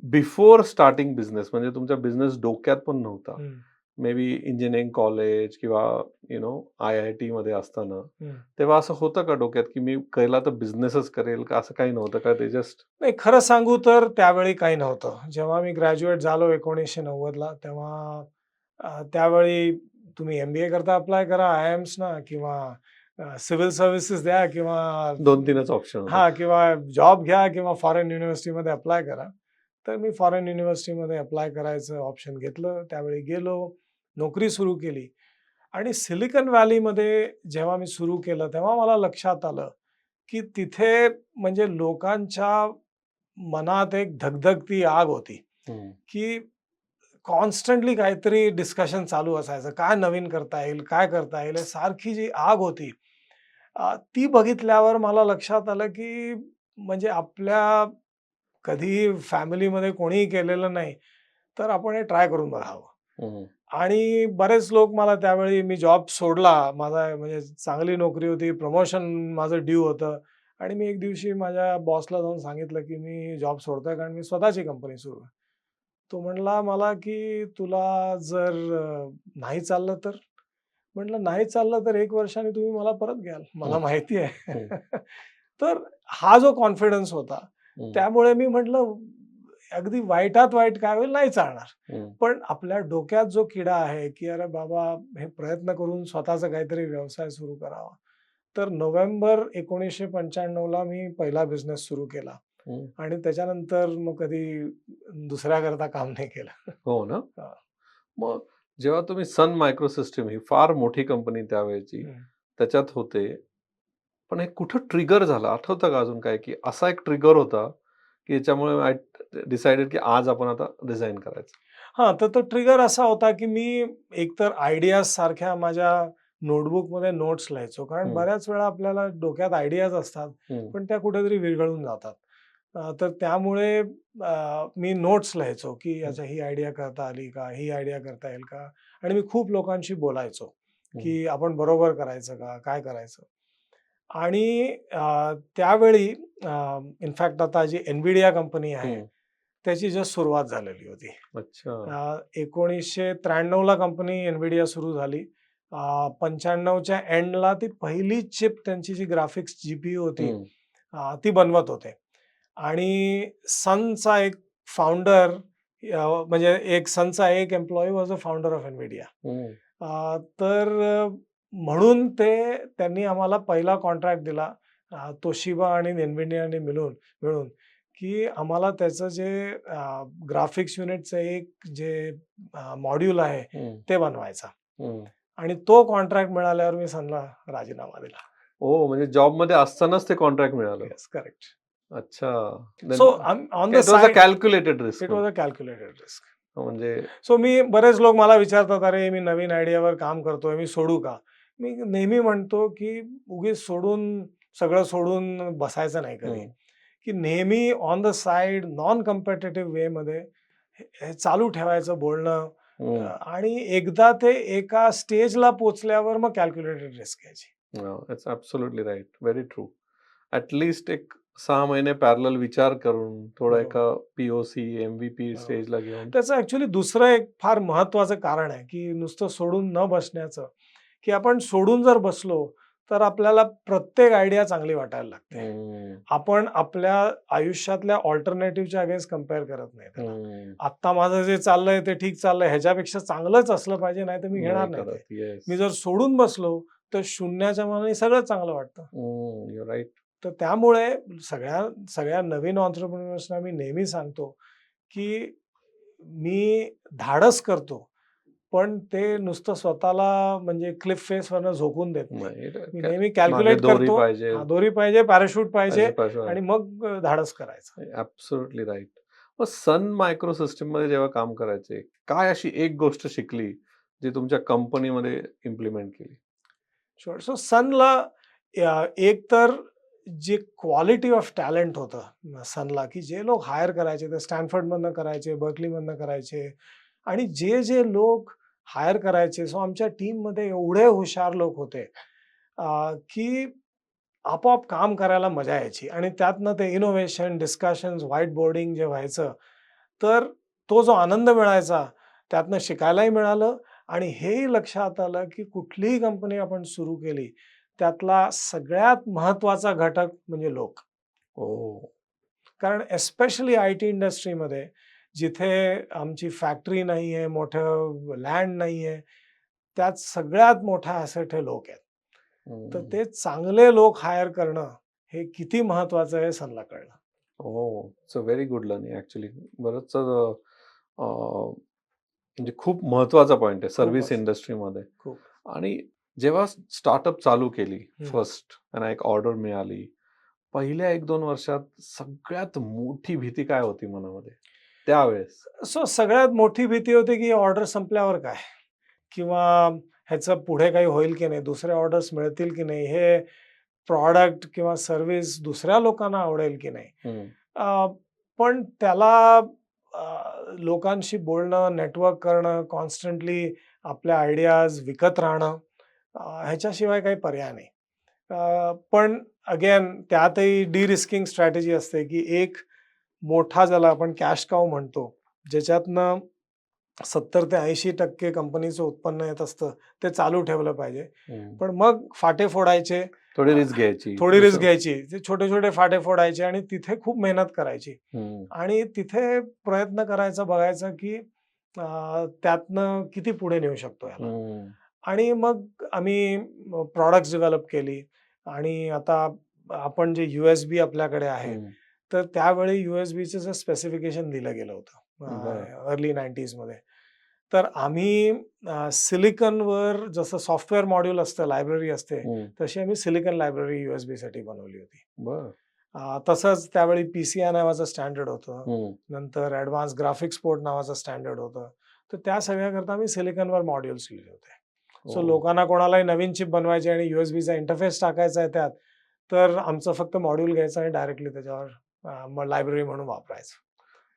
बिफोर स्टार्टिंग बिझनेस, म्हणजे तुमचा बिझनेस डोक्यात पण नव्हता. मे बी इंजिनिअरिंग कॉलेज किंवा IIT मध्ये असताना, तेव्हा असं होतं का डोक्यात, की मी केला तर बिझनेसच करेल, का असं काही नव्हतं का? ते जस्ट नाही, खरं सांगू तर त्यावेळी काही नव्हतं. जेव्हा मी ग्रॅज्युएट झालो 1990ला, तेव्हा त्यावेळी तुम्ही MBA करता अप्लाय करा IIMsना किंवा सिव्हिल सर्व्हिसेस द्या किंवा 2-3च ऑप्शन होते. हां, किंवा जॉब घ्या किंवा फॉरेन युनिव्हर्सिटीमध्ये अप्लाय करा. तर मी फॉरेन युनिव्हर्सिटीमध्ये अप्लाय करायचं ऑप्शन घेतलं. त्यावेळी गेलो, नोकरी सुरू केली. आणि सिलिकॉन व्हॅलीमध्ये जेव्हा मी सुरू केलं, तेव्हा मला लक्षात आलं, की तिथे म्हणजे लोकांच्या मनात एक धगधगती आग होती, हं. की कॉन्स्टंटली काहीतरी डिस्कशन चालू असायचं. काय नवीन करता येईल, काय करता येईल? हे सारखी जी आग होती, ती बघितल्यावर मला लक्षात आलं, की म्हणजे आपल्या कधीही फॅमिलीमध्ये कोणीही केलेलं नाही, तर आपण हे ट्राय करून बघावं. हं. आणि बरेच लोक मला त्यावेळी मी जॉब सोडला. माझा म्हणजे चांगली नोकरी होती, प्रमोशन माझं ड्यू होतं आणि मी एक दिवशी माझ्या बॉसला जाऊन सांगितलं, की मी जॉब सोडतोय कारण मी स्वतःची कंपनी सुरू आहे. तो म्हणला मला, की "तुला जर नाही चाललं तर?" म्हटलं, "नाही चाललं तर 1 वर्षाने तुम्ही मला परत घ्याल. हं. मला माहिती आहे." हं. तर हा जो कॉन्फिडन्स होता, हं. त्यामुळे मी म्हटलं, अगदी वाईटात वाईट काय होईल नाही चालणार. हं. पण आपल्या डोक्यात जो किडा आहे, की अरे बाबा हे प्रयत्न करून स्वतःचा काहीतरी व्यवसाय सुरू करावा. तर नोव्हेंबर 1995ला मी पहिला बिझनेस सुरू केला हं. आणि त्याच्यानंतर मग कधी दुसऱ्याकरता काम नाही केलं. हो ना? हां. मग जेव्हा तुम्ही सन मायक्रोसिस्टम ही फार मोठी कंपनी त्यावेळची, हं. त्याच्यात होते. पण हे कुठं ट्रिगर झालं आठवतं का अजून काय, की असा एक ट्रिगर होता, की याच्यामुळे आय डिसाइडेड की आज आपण आता रिझाइन करायचं? हां, तर तो ट्रिगर असा होता, की मी एकतर आयडियाज सारख्या माझ्या नोटबुकमध्ये नोट्स लिहायचो. कारण हं. बऱ्याच वेळा आपल्याला डोक्यात आयडियाज असतात, हं. पण त्या कुठेतरी विरघळून जातात. तर त्यामुळे मी नोट्स लिहायचो, की हं. अच्छा ही आयडिया करता आली का? ही आयडिया करता येईल का? आणि मी खूप लोकांशी बोलायचो, हं. की आपण बरोबर करायचं का? काय करायचं? आणि त्यावेळी इनफॅक्ट आता जी NVIDIA कंपनी आहे, हं. त्याची जस्ट सुरुवात झालेली होती. अच्छा. 1993ला कंपनी NVIDIA सुरू झाली. 95च्या एंडला ती पहिली चिप त्यांची जी ग्राफिक्स GPU होती, हं. ती बनवत होते. आणि सनचा एक फाउंडर म्हणजे एक सनचा एक employee was a founder of NVIDIA. हं. तर म्हणून त्यांनी आम्हाला पहिला कॉन्ट्रॅक्ट दिला तोशिबा आणि NVIDIAने मिळून, की आम्हाला त्याचं जे ग्राफिक्स युनिटचं एक जे मॉड्यूल आहे हं. ते बनवायचा हं. आणि तो कॉन्ट्रॅक्ट मिळाल्यावर मी सनला राजीनामा दिला. ओह! म्हणजे जॉबमध्ये असतानाच ते कॉन्ट्रॅक्ट मिळालं. Yes, correct. अच्छा. So then on the it was a side calculated risk it म्हणजे. Was a calculated risk. म्हणजे सो बरेच लोक मला विचारतात, "अरे, मी नवीन आयडियावर काम करतोय, मी सोडू का?" मी नेहमी म्हणतो, की उगीच सगळं सोडून बसायचं नाही कधी. हं. की नेहमी on the side non competitive वेमध्ये हे चालू ठेवायचं बोलणं हं. आणि एकदा ते एका स्टेजला पोहोचल्यावर मग कॅल्क्युलेटेड रिस्क घ्यायची. It's absolutely right. Very true. At least एक 6 महिने पॅरलल विचार करून थोडा बरोबर, एका पी-ओ-सी, एम-व्ही-पी बरोबर. स्टेजला घेऊन. त्याचं ॲक्चुअली दुसरं एक फार महत्त्वाचं कारण आहे, की नुसतं सोडून न बसण्याचं, की आपण सोडून जर बसलो, तर आपल्याला प्रत्येक आयडिया चांगली वाटायला लागते. हं. आपण आपल्या आयुष्यातल्या अल्टरनेटिव्हच्या अगेन्स्ट कंपेअर करत नाही त्याला. हं. आत्ता माझं जे चाललंय ते ठीक चाललंय, ह्याच्यापेक्षा चांगलंच असलं पाहिजे, नाहीतर मी घेणार नाही नाही ते. करत. येस. मी जर सोडून बसलो, तर शून्याच्या मानाने सगळं चांगलं वाटतं. You are right. तर त्यामुळे सगळ्या सगळ्या नवीन एंटरप्रेन्योर्सना मी नेहमी सांगतो, की मी धाडस करतो, पण ते नुसतं स्वतःला म्हणजे क्लिफ फेसवरनं झोकून देत नाही. नाही मी काय नेहमी मागे कॅल्क्युलेट दोरी करतो. पाहिजे. हां, दोरी पाहिजे, पॅराशूट पाहिजे पाहिजे. आणि मग धाडस करायचं. Absolutely right. मग सन मायक्रो सिस्टममध्ये जेव्हा काम करायचे, काय अशी एक गोष्ट शिकली, जी तुमच्या कंपनीमध्ये इम्प्लिमेंट केली? शुअर. सो सनला एक तर जे क्वालिटी ऑफ टॅलेंट होतं सनला, की जे लोक हायर करायचे ते स्टॅनफोर्डमधनं करायचे, बर्कलीमधनं करायचे आणि जे लोक हायर करायचे, सो आमच्या टीममध्ये एवढे हुशार लोक होते, की आपोआप काम करायला मजा यायची आणि त्यातनं ते इनोव्हेशन, डिस्कशन्स, व्हाईट बोर्डिंग जे व्हायचं, तर तो जो आनंद मिळायचा, त्यातनं शिकायलाही मिळालं आणि हेही लक्षात आलं, की कुठलीही कंपनी आपण सुरू केली, त्यातला सगळ्यात महत्त्वाचा घटक म्हणजे लोक. ओह! कारण एस्पेशली आय-टी इंडस्ट्रीमध्ये जिथे आमची फॅक्टरी नाहीये, मोठं लँड नाहीये, त्यात सगळ्यात मोठा ॲसेट हे लोक आहेत. तर हं. ते चांगले लोक हायर करणं हे किती महत्त्वाचं आहे हे सनला कळलं. Oh! It's a very good learning actually. बरंचसं म्हणजे खूप महत्त्वाचा पॉइंट आहे सर्व्हिस खूपच, इंडस्ट्रीमध्ये. खूप. आणि जेव्हा स्टार्टअप चालू केली हं. फर्स्ट, त्यांना एक ऑर्डर मिळाली, पहिल्या 1-2 वर्षात सगळ्यात मोठी भीती काय होती मनामध्ये त्यावेळेस? सो सगळ्यात मोठी भीती होती की ऑर्डर संपल्यावर काय? किंवा ह्याचं पुढे काही होईल की नाही? दुसरे ऑर्डर्स मिळतील की नाही? हे प्रॉडक्ट किंवा सर्व्हिस दुसऱ्या लोकांना आवडेल की नाही? हं, अ, पण त्याला लोकांशी बोलणं, नेटवर्क करणं, कॉन्स्टंटली आपल्या आयडियाज विकत राहणं, ह्याच्याशिवाय काही पर्याय नाही. पण अगेन त्यातही डी-रिस्किंग स्ट्रॅटेजी असते, की एक मोठा ज्याला आपण कॅश काऊ म्हणतो, ज्याच्यातनं 70 ते 80% कंपनीचं उत्पन्न येत असतं, ते चालू ठेवलं पाहिजे. हं. पण मग फाटे फोडायचे, थोडी अ, रिस्क घ्यायची. थोडी रिस्क जसं घ्यायची. ते छोटे-छोटे फाटे फोडायचे आणि तिथे खूप मेहनत करायची. हं, आणि तिथे प्रयत्न करायचा, बघायचा, की त्यातनं किती पुढे नेऊ शकतो ह्याला. हं, आणि मग आम्ही प्रॉडक्ट्स डेव्हलप केली आणि आता आपण जे यू-एस-बी आपल्याकडे आहे, हं. तर त्यावेळी यू-एस-बीचं जे स्पेसिफिकेशन दिलं गेलं बरं. होतं अर्ली 90sमध्ये. तर आम्ही सिलिकॉनवर जसं सॉफ्टवेअर मॉड्यूल असतं, लायब्ररी असते, हं. तशी आम्ही सिलिकॉन लायब्ररी यू-एस-बीसाठी बनवली होती. बरं. तसंच त्यावेळी पी-सी-आय नावाचं स्टँडर्ड होतं. हं. नंतर ॲडव्हान्स ग्राफिक्स पोर्ट नावाचं स्टँडर्ड होतं. तर त्या सगळ्याकरता आम्ही सिलिकॉनवर मॉड्यूल्स लिहिले होते. सो ओह! लोकांना कोणालाही नवीन चिप बनवायची आणि यू-एस-बीचा इंटरफेस टाकायचा आहे त्यात, तर आमचं फक्त मॉड्यूल घ्यायचं आणि डायरेक्टली त्याच्यावर मग लायब्ररी म्हणून वापरायचं.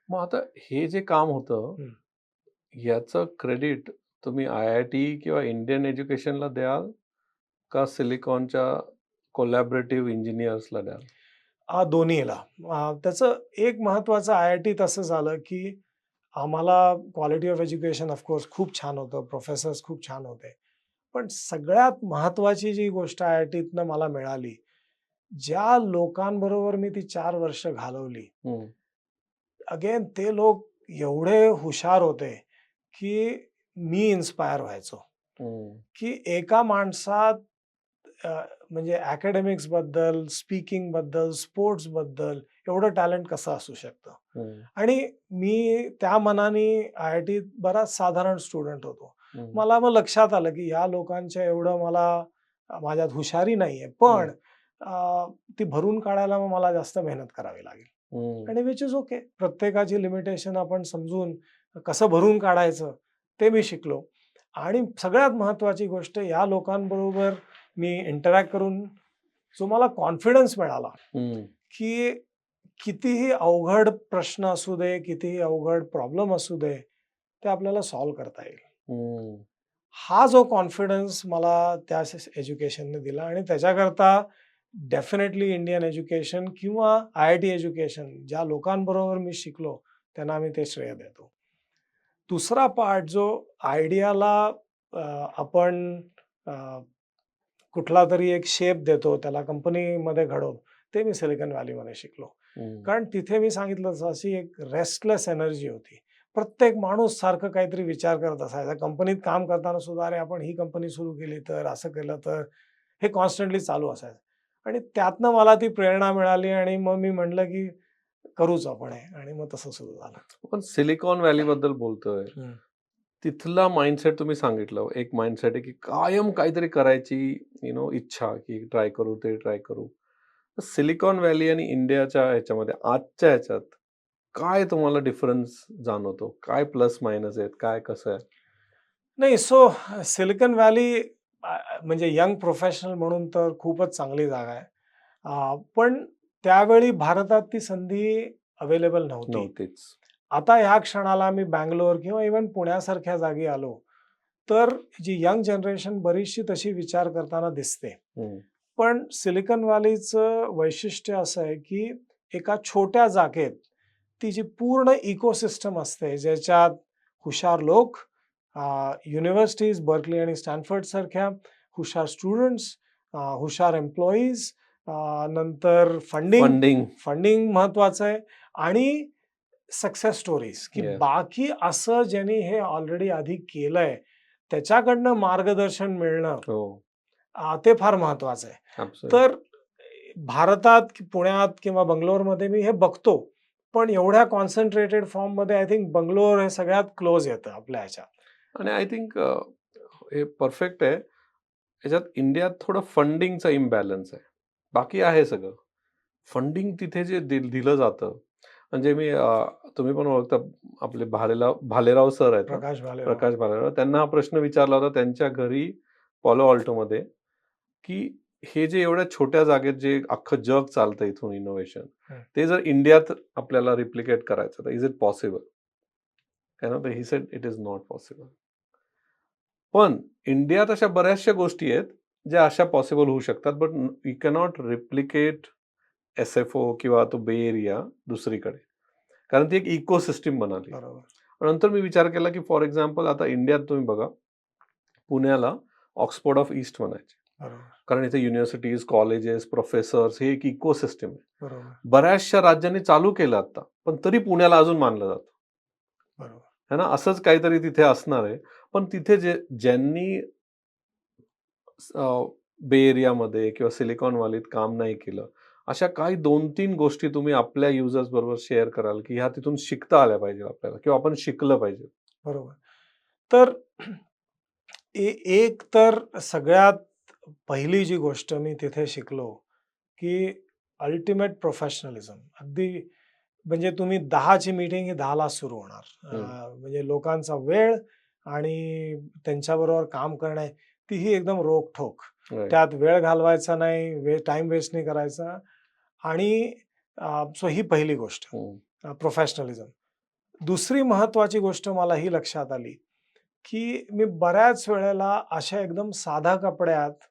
मग आता हे जे काम होतं, हं. याचं क्रेडिट तुम्ही आय-आय-टी किंवा इंडियन एज्युकेशनला द्याल का सिलिकॉनच्या कोलॅबोरेटिव्ह इंजिनिअर्सला द्याल? दोन्हीला. त्याचं एक महत्त्वाचं आय-आय-टीत असं झालं, की आम्हाला क्वालिटी ऑफ एज्युकेशन ऑफकोर्स खूप छान होतं. प्रोफेसर्स खूप छान होते. पण सगळ्यात महत्त्वाची जी गोष्ट आय-आय-टीतनं मला मिळाली, ज्या लोकांबरोबर मी ती 4 वर्ष घालवली, हं, अगेन ते लोक एवढे हुशार होते, की मी इन्स्पायर व्हायचो, हं, की एका माणसात अ, म्हणजे अकॅडमिक्सबद्दल, स्पीकिंगबद्दल, स्पोर्ट्सबद्दल एवढं टॅलेंट कसं असू शकतं? हं, आणि मी त्या मानाने आय-आय-टीत बराच साधारण स्टुडंट होतो. हं, मला मग लक्षात आलं, की या लोकांच्या एवढं मला माझ्यात हुशारी नाहीये. हं, पण ती भरून काढायला मग मला जास्त मेहनत करावी लागेल. हं. आणि विच इज ओके. प्रत्येकाची लिमिटेशन आपण समजून कसं भरून काढायचं ते मी शिकलो. आणि सगळ्यात महत्त्वाची गोष्ट या लोकांबरोबर मी इंटरॅक्ट करून जो मला कॉन्फिडन्स मिळाला, हं, की कितीही अवघड प्रश्न असू दे, कितीही अवघड प्रॉब्लेम असू दे, ते आपल्याला सॉल्व्ह करता येईल. हं, हा जो कॉन्फिडन्स मला त्या एज्युकेशनने दिला आणि त्याच्याकरता डेफिनेटली इंडियन एज्युकेशन किंवा आय-आय-टी एज्युकेशन ज्या लोकांबरोबर मी शिकलो, त्यांना मी ते श्रेय देतो. दुसरा पार्ट जो आयडियाला आपण अ, कुठला तरी एक शेप देतो, त्याला कंपनीमध्ये घडवतो, ते मी सिलिकॉन व्हॅलीमध्ये शिकलो. हं. कारण तिथे मी सांगितलं तसं अशी एक रेस्टलेस एनर्जी होती. प्रत्येक माणूस सारखं काहीतरी विचार करत असायचा. कंपनीत काम करताना सुद्धा, "अरे, आपण ही कंपनी सुरू केली तर, असं केलं तर." हे कॉन्स्टंटली चालू असायचं. आणि त्यातनं मला ती प्रेरणा मिळाली आणि मग मी म्हटलं, की करूच आपण हे आणि मग तसं सुरू झालं. आपण सिलिकॉन व्हॅलीबद्दल बोलतोय. हं. तिथला माइंडसेट तुम्ही सांगितलं. एक माइंडसेट आहे, की कायम काहीतरी करायची इच्छा, की ट्राय करू, ते ट्राय करू. तर सिलिकॉन व्हॅली आणि इंडियाच्या ह्याच्यामध्ये आजच्या ह्याच्यात काय तुम्हाला डिफरन्स जाणवतो? काय प्लस मायनस आहेत? काय कसं आहे? नाही, सो सिलिकॉन व्हॅली म्हणजे यंग प्रोफेशनल म्हणून तर खूपच चांगली जागा आहे. पण त्यावेळी भारतात ती संधी अवेलेबल नव्हती. नव्हतीच. आता ह्या क्षणाला मी बंगलोर किंवा इव्हन पुण्यासारख्या जागी आलो, तर जी यंग जनरेशन बरीचशी तशी विचार करताना दिसते. हं, पण सिलिकॉन व्हॅलीचं वैशिष्ट्य असं आहे, की एका छोट्या जागेत ती जी पूर्ण इकोसिस्टम असते, ज्याच्यात हुशार लोक, युनिव्हर्सिटीज, बर्कली आणि स्टॅनफोर्ड सारख्या हुशार स्टुडंट्स, हुशार एम्प्लॉईज, नंतर फंडिंग, फंडिंग. फंडिंग महत्वाचं आहे आणि सक्सेस स्टोरीज, की येस. बाकी असं ज्यांनी हे ऑलरेडी आधी केलंय, त्याच्याकडनं मार्गदर्शन मिळणं हो. ते फार महत्वाचं आहे. ॲब्सोल्यूट. तर भारतात, पुण्यात किंवा बंगलोरमध्ये मी हे बघतो. पण एवढ्या कॉन्सन्ट्रेटेड फॉर्ममध्ये आय थिंक बंगलोर हे सगळ्यात क्लोज येतं आपल्या ह्याच्यात. आणि आय थिंक हे परफेक्ट आहे. याच्यात इंडियात थोडं फंडिंगचा इम्बॅलन्स आहे. बाकी आहे सगळं. फंडिंग तिथे जे दिलं जातं, म्हणजे तुम्ही पण ओळखता, आपले भालेराव सर आहेत ना, प्रकाश भालेराव. प्रकाश भालेराव. त्यांना हा प्रश्न विचारला होता त्यांच्या घरी पॉलो ऑल्टोमध्ये, की हे जे एवढ्या छोट्या जागेत जे अख्खं जग चालतं इथून इनोव्हेशन, ते जर इंडियात आपल्याला रिप्लिकेट करायचं, तर is it possible? He said it is not possible. पण इंडियात अशा बऱ्याचशा गोष्टी आहेत ज्या अशा पॉसिबल होऊ शकतात, बट यू कॅनॉट रिप्लिकेट एस-एफ-ओ किंवा तो बे एरिया दुसरीकडे. कारण ती एक इकोसिस्टम बनाली. बरोबर. नंतर मी विचार केला, की फॉर एक्झाम्पल आता इंडियात तुम्ही बघा, पुण्याला ऑक्सफोर्ड ऑफ ईस्ट म्हणायचे. बरोबर. कारण इथे युनिव्हर्सिटीज, कॉलेजेस, प्रोफेसर्स हे एक इकोसिस्टम आहे. बरोबर. बऱ्याचशा राज्यांनी चालू केलं आता, पण तरी पुण्याला अजून मानलं जातं. बरोबर. है ना? असंच काहीतरी तिथे असणार आहे. पण तिथे ज्यांनी बे एरियामध्ये किंवा सिलिकॉन व्हॅलीत काम नाही केलं, अशा काही 2-3 गोष्टी तुम्ही आपल्या युजर्स बरोबर शेअर कराल, की ह्या तिथून शिकता आल्या पाहिजे आपल्याला किंवा आपण शिकलं पाहिजे? बरोबर. तर एक तर सगळ्यात पहिली जी गोष्ट मी तिथे शिकलो, की अल्टिमेट प्रोफेशनलिझम. अगदी म्हणजे तुम्ही 10 ची मीटिंग ही 10 ला सुरू होणार. म्हणजे लोकांचा वेळ आणि त्यांच्याबरोबर काम करणे तीही एकदम रोखठोक. राइट. त्यात वेळ घालवायचा नाही, टाईम वेस्ट नाही करायचा आणि सो ही पहिली गोष्ट प्रोफेशनलिझम. दुसरी महत्त्वाची गोष्ट मला ही लक्षात आली, की मी बऱ्याच वेळेला अशा एकदम साध्या कपड्यात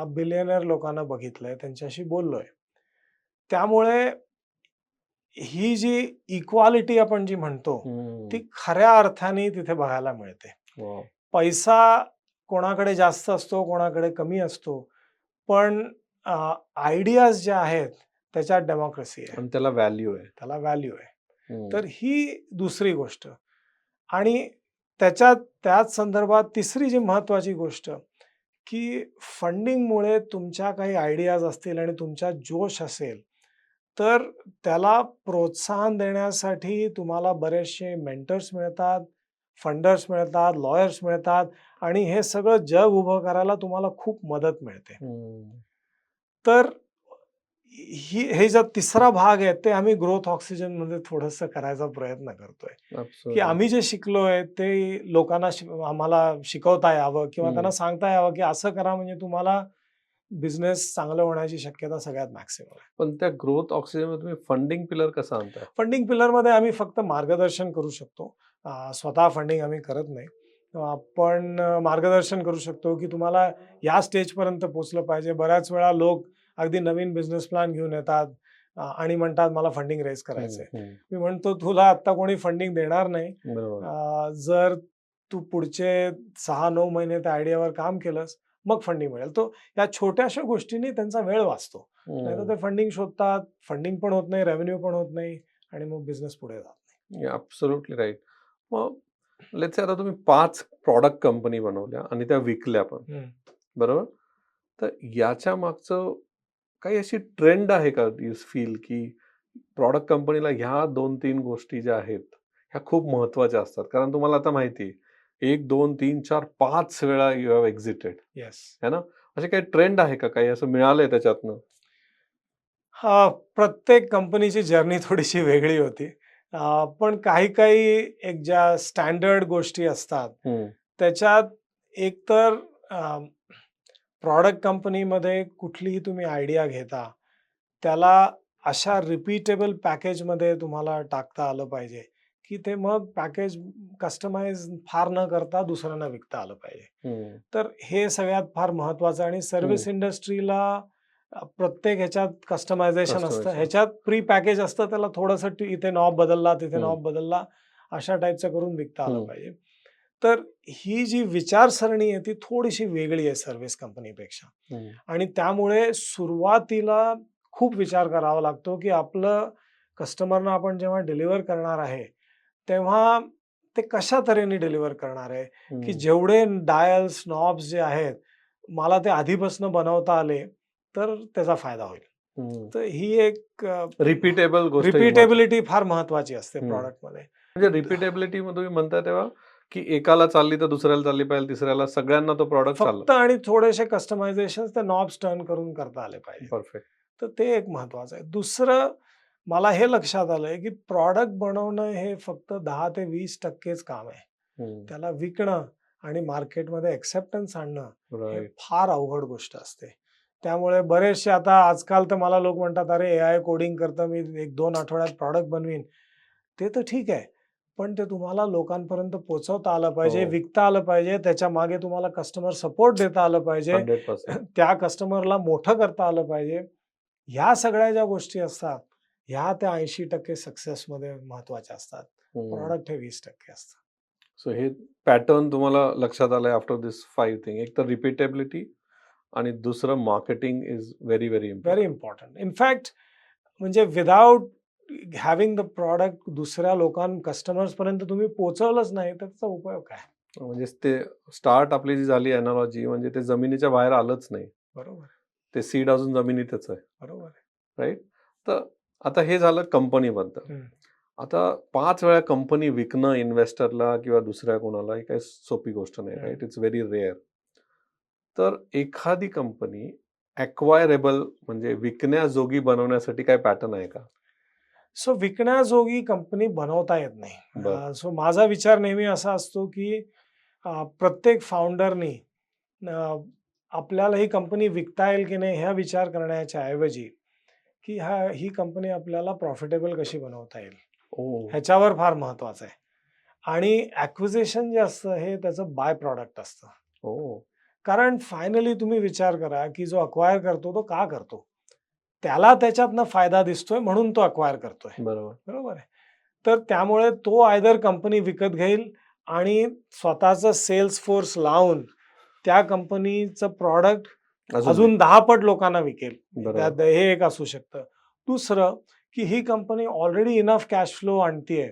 बिलियनर लोकांना बघितलंय, त्यांच्याशी बोललोय. त्यामुळे ही जी इक्वालिटी आपण जी म्हणतो, ती खऱ्या अर्थाने तिथे बघायला मिळते. वॉव! पैसा कोणाकडे जास्त असतो, कोणाकडे कमी असतो. पण आयडियाज ज्या आहेत त्याच्यात डेमोक्रेसी आहे. आणि त्याला व्हॅल्यू आहे. त्याला व्हॅल्यू आहे. हं. तर ही दुसरी गोष्ट. आणि त्याच संदर्भात तिसरी जी महत्त्वाची गोष्ट, की फंडिंगमुळे तुमच्या काही आयडियाज असतील आणि तुमच्यात जोश असेल, तर त्याला प्रोत्साहन देण्यासाठी तुम्हाला बरेचसे मेंटर्स मिळतात, फंडर्स मिळतात, लॉयर्स मिळतात आणि हे सगळं जग उभं करायला तुम्हाला खूप मदत मिळते. हं. तर हे जो तिसरा भाग आहे ते आम्ही ग्रोथ ऑक्सिजनमध्ये थोडंसं करायचा प्रयत्न करतोय, की ॲब्सोल्युटली. आम्ही जे शिकलोय ते लोकांना आम्हाला शिकवता यावं किंवा हं. त्यांना सांगता यावं, की असं करा म्हणजे तुम्हाला बिझनेस चांगलं होण्याची शक्यता सगळ्यात मॅक्सिमम आहे. पण त्या ग्रोथ ऑक्सिजनमध्ये तुम्ही फंडिंग पिलर कसा आणताय? फंडिंग पिलरमध्ये आम्ही फक्त मार्गदर्शन करू शकतो. स्वतः फंडिंग आम्ही करत नाही. पण मार्गदर्शन करू शकतो, की तुम्हाला या स्टेजपर्यंत पोहोचलं पाहिजे. बऱ्याच वेळा लोक अगदी नवीन बिझनेस प्लॅन घेऊन येतात आणि म्हणतात मला फंडिंग रेज करायचंय. मी म्हणतो तुला आत्ता कोणी फंडिंग देणार नाही. बरोबर. जर तू पुढचे 6-9 महिने त्या आयडियावर काम केलंस, मग फंडिंग मिळेल. तो या छोट्याशा गोष्टींनी त्यांचा वेळ वाचतो. नाहीतर ते फंडिंग शोधतात, फंडिंग पण होत नाही, रेव्हेन्यू पण होत नाही आणि मग बिझनेस पुढे जात नाही. Absolutely right. मग लेट्स से आता तुम्ही 5 प्रॉडक्ट कंपनी बनवल्या आणि त्या विकल्या पण, बरोबर? तर याच्या मागचं काही अशी ट्रेंड आहे का, यू फील, की प्रॉडक्ट कंपनीला ह्या 2-3 गोष्टी ज्या आहेत, ह्या खूप महत्त्वाच्या असतात? कारण तुम्हाला आता माहिती आहे, 1, 2, 3, 4, 5 वेळा यू हॅव एक्झिटेड, येस. है ना? असे काही ट्रेंड आहे का? काही असं मिळालंय त्याच्यातनं? प्रत्येक कंपनीची जर्नी थोडीशी वेगळी होती. पण काही-काही एक ज्या स्टँडर्ड गोष्टी असतात, हं. त्याच्यात एकतर प्रॉडक्ट कंपनीमध्ये कुठलीही तुम्ही आयडिया घेता, त्याला अशा रिपीटेबल पॅकेजमध्ये तुम्हाला टाकता आलं पाहिजे, की ते मग पॅकेज कस्टमाइज फार न करता दुसऱ्यांना विकता आलं पाहिजे. हं. तर हे सगळ्यात फार महत्त्वाचं आणि सर्व्हिस इंडस्ट्रीला प्रत्येक ह्याच्यात कस्टमायझेशन असतं. कस्टमायझेशन. ह्याच्यात प्री पॅकेज असतं, त्याला थोडंसं इथे नॉब बदलला, तिथे हं. नॉब बदलला, अशा टाईपचं करून विकता आलं हं. पाहिजे. तर ही जी विचारसरणी आहे ती थोडीशी वेगळी आहे सर्व्हिस कंपनीपेक्षा. हं. आणि त्यामुळे सुरुवातीला खूप विचार करावा लागतो, की आपलं कस्टमरना आपण जेव्हा डिलिव्हर करणार आहे, तेव्हा ते कशा तऱ्हेने डिलिव्हर करणार आहे, की हं. जेवढे डायल्स, नॉब्स जे आहेत, मला ते आधीपासून बनवता आले, तर त्याचा फायदा होईल. हं. तर ही एक रिपीटेबल गोष्ट ही महत्त्वाची. रिपीटेबिलिटी फार महत्त्वाची असते हं. प्रॉडक्टमध्ये. म्हणजे रिपीटेबिलिटी तुम्ही म्हणताय तेव्हा, की एकाला चालली तर दुसऱ्याला चालली पाहिजे, तिसऱ्याला, सगळ्यांना तो प्रॉडक्ट चालला. फक्त आणि थोडेसे कस्टमायझेशन ते नॉब्स टर्न करून करता आले पाहिजे. परफेक्ट. तर ते एक महत्वाचं आहे. दुसरं मला हे लक्षात आलंय, की प्रॉडक्ट बनवणं हे फक्त 10 ते 20% काम आहे. त्याला विकणं आणि मार्केटमध्ये एक्सेप्टन्स आणणं हे राईट. फार अवघड गोष्ट असते. त्यामुळे बरेचसे आता आजकाल तर मला लोक म्हणतात, "अरे एआय कोडिंग करतं मी 1-2 आठवड्यात प्रॉडक्ट बनवीन." ते तर ठीक आहे. पण ते तुम्हाला लोकांपर्यंत पोहोचवता आलं पाहिजे, हो. विकता आलं पाहिजे, त्याच्या मागे तुम्हाला कस्टमर सपोर्ट देता आलं पाहिजे, 100%. त्या कस्टमरला मोठं करता आलं पाहिजे. ह्या सगळ्या ज्या गोष्टी असतात, ह्या त्या 80% सक्सेसमध्ये महत्वाच्या असतात. प्रॉडक्ट हे 20% असतं. सो हे पॅटर्न तुम्हाला लक्षात आलंय आफ्टर दिस 5 थिंग. एक तर रिपीटेबिलिटी आणि दुसरं marketing is very, very very important. Important. In fact म्हणजे विदाउट हॅव्हिंग द प्रॉडक्ट दुसऱ्या कस्टमर्स पर्यंत तुम्ही पोहोचवलंच नाही तर त्याचा उपयोग काय? म्हणजे ते स्टार्ट आपली जी झाली अनालॉजी, म्हणजे ते जमिनीच्या बाहेर आलंच नाही. बरोबर आहे. ते सीड अजून जमिनीतच आहे. बरोबर आहे. राईट. तर आता हे झालं कंपनीबद्दल. हम्म. आता 5 वेळा कंपनी विकणं इन्व्हेस्टरला किंवा दुसऱ्या कोणाला, ही काही सोपी गोष्ट नाही. हम्म. राईट. It's very rare. तर एखादी कंपनी ॲक्वायरेबल म्हणजे विकण्याजोगी बनवण्यासाठी काय पॅटर्न आहे का? सो विकण्याजोगी कंपनी बनवता येत नाही. बरं. सो माझा विचार नेहमी असा असतो, की प्रत्येक फाउंडरनी आपल्याला ही कंपनी विकता येईल की नाही ह्या विचार करण्याच्या ऐवजी, की ही कंपनी आपल्याला प्रॉफिटेबल कशी बनवता येईल ओह! ह्याच्यावर फार महत्वाचं आहे. आणि ॲक्विजिशन जे असतं हे त्याचं बाय प्रॉडक्ट असतं. ओह! कारण फायनली तुम्ही विचार करा, की जो अक्वायर करतो तो का करतो? त्याला त्याच्यातनं फायदा दिसतोय म्हणून तो अक्वायर करतोय. बरोबर. बरोबर आहे. तर त्यामुळे तो आयदर कंपनी विकत घेईल आणि स्वतःचं सेल्स फोर्स लावून त्या कंपनीचं प्रॉडक्ट अजून 10 पट लोकांना विकेल. बरोबर. हे एक असू शकतं. दुसरं, की ही company already enough cash flow आणतीये.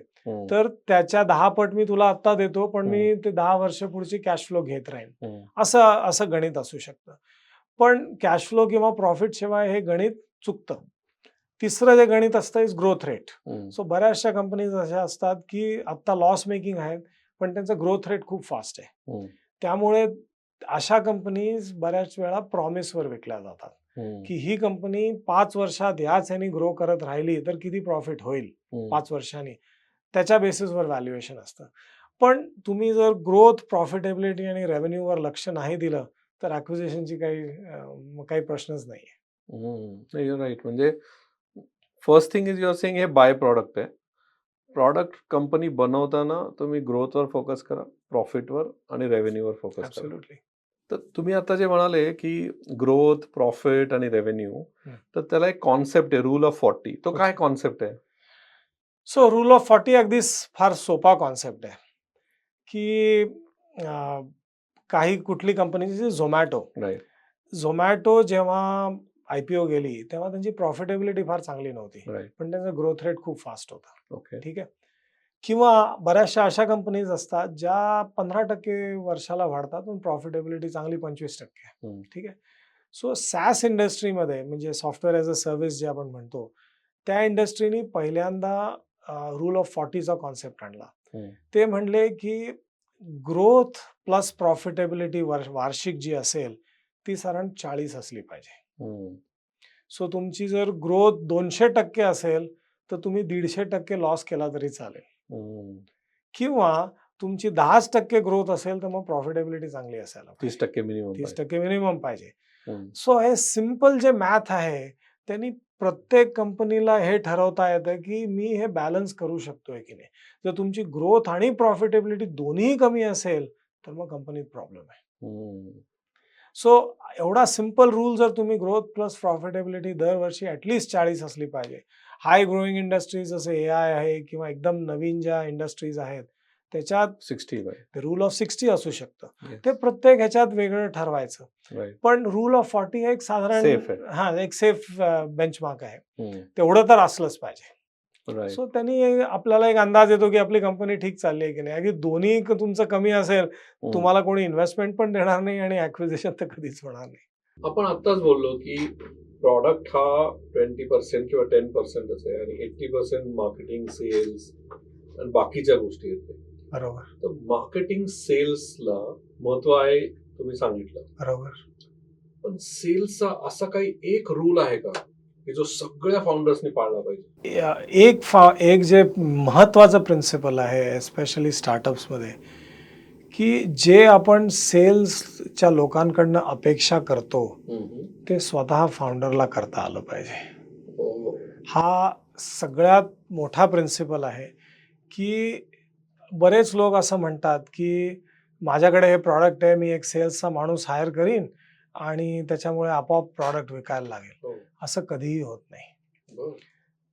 तर त्याच्या 10 पट मी तुला आत्ता देतो, पण मी ते 10 वर्ष पुढची कॅश फ्लो घेत राहीन. असं गणित असू शकतं. पण कॅश फ्लो किंवा प्रॉफिट शिवाय हे गणित चुकतं. तिसरं जे गणित असतं इज ग्रोथ रेट. सो बऱ्याचशा कंपनीज अशा असतात, की आत्ता लॉस मेकिंग आहेत, पण त्यांचं ग्रोथ रेट खूप फास्ट आहे. त्यामुळे अशा कंपनीज बऱ्याच वेळा प्रॉमिसवर विकल्या जातात, की ही कंपनी 5 वर्षात याच ह्यानी ग्रो करत राहिली तर किती प्रॉफिट होईल 5 वर्षांनी. त्याच्या बेसिसवर व्हॅल्युएशन असतं. पण तुम्ही जर ग्रोथ, प्रॉफिटेबिलिटी आणि रेव्हेन्यूवर लक्ष नाही दिलं, तर ॲक्विजिशनची काही प्रश्नच नाहीये. You right. म्हणजे first thing is you are saying हे बाय प्रॉडक्ट आहे. प्रॉडक्ट कंपनी बनवताना तुम्ही ग्रोथवर फोकस करा, प्रॉफिटवर आणि रेव्हेन्यूवर फोकस करा. ॲब्सोल्युटली. तर तुम्ही आता जे म्हणाले, की ग्रोथ, प्रॉफिट आणि रेव्हेन्यू, तर त्याला एक कॉन्सेप्ट आहे रूल ऑफ 40. तो काय कॉन्सेप्ट आहे? सो रूल ऑफ 40 अगदीच फार सोपा कॉन्सेप्ट आहे, की काही कुठली कंपनी जशी राईट. झोमॅटो जेव्हा IPO गेली तेव्हा त्यांची प्रॉफिटेबिलिटी फार चांगली नव्हती, राईट. पण त्यांचा ग्रोथ रेट खूप फास्ट होता. ओके. ठीक आहे. किंवा बऱ्याचशा अशा कंपनीज असतात ज्या 15% वर्षाला वाढतात, पण प्रॉफिटेबिलिटी चांगली 25% आहे. ठीक आहे. सो सॅस इंडस्ट्रीमध्ये म्हणजे सॉफ्टवेअर ॲज अ सर्व्हिस जे आपण म्हणतो, त्या इंडस्ट्रीनी पहिल्यांदा रूल ऑफ 40चा कॉन्सेप्ट आणला. ते म्हणले, की ग्रोथ प्लस प्रॉफिटेबिलिटी वार्षिक जी असेल ती साधारण 40 असली पाहिजे. सो तुमची जर ग्रोथ 200% असेल तर तुम्ही 150% लॉस केला तरी चालेल. किंवा तुमची 10% ग्रोथ असेल तर मग प्रॉफिटेबिलिटी चांगली असायला पाहिजे. 30% मिनिमम. 30% मिनिमम पाहिजे. सो हे सिंपल जे मॅथ आहे त्यांनी प्रत्येक कंपनीला हे ठरवता येतं, की मी हे बॅलन्स करू शकतोय की नाही. जर तुमची ग्रोथ आणि प्रॉफिटेबिलिटी दोन्ही कमी असेल तर मग कंपनीत प्रॉब्लेम आहे. सो एवढा सिंपल रूल जर तुम्ही ग्रोथ प्लस प्रॉफिटेबिलिटी दरवर्षी ॲटलिस्ट 40 असली पाहिजे. हाय ग्रोईंग इंडस्ट्रीज जसे AI आहे किंवा एकदम नवीन ज्या इंडस्ट्रीज आहेत त्याच्यात 60 रूल ऑफ 60 असू शकतं. Yes. ते प्रत्येक ह्याच्यात वेगळं ठरवायचं. राईट. पण रूल ऑफ 40 एक साधारण Safe आहे. एक सेफ बेंचमार्क आहे. तेवढं तर असलंच पाहिजे. राईट. सो त्यांनी आपल्याला एक अंदाज येतो, की आपली कंपनी ठीक चालली आहे की नाही. अगदी दोन्ही तुमचं कमी असेल, तुम्हाला कोणी इन्व्हेस्टमेंट पण देणार नाही आणि ॲक्विजिशन तर कधीच होणार नाही. आपण आत्ताच बोललो, की प्रॉडक्ट हा 20% किंवा 10%च आहे आणि 80% मार्केटिंग, सेल्स आणि बाकीच्या गोष्टी आहेत. बरोबर. तर मार्केटिंग सेल्सला महत्व आहे तुम्ही सांगितलं, बरोबर. पण सेल्सचा असा काही एक रूल आहे का की जो सगळ्या फाउंडर्सनी पाळला पाहिजे? एक जे महत्वाचं प्रिन्सिपल आहे एस्पेशली स्टार्टअप्समध्ये, की जे आपण सेल्सच्या लोकांकडनं अपेक्षा करतो ते स्वतः फाउंडरला करता आलं पाहिजे. हो. हा सगळ्यात मोठा प्रिन्सिपल आहे, की बरेच लोक असं म्हणतात, की माझ्याकडे हे प्रॉडक्ट आहे, मी एक सेल्सचा माणूस हायर करीन आणि त्याच्यामुळे आपोआप प्रॉडक्ट विकायला लागेल. हो. असं कधीही होत नाही. बरं.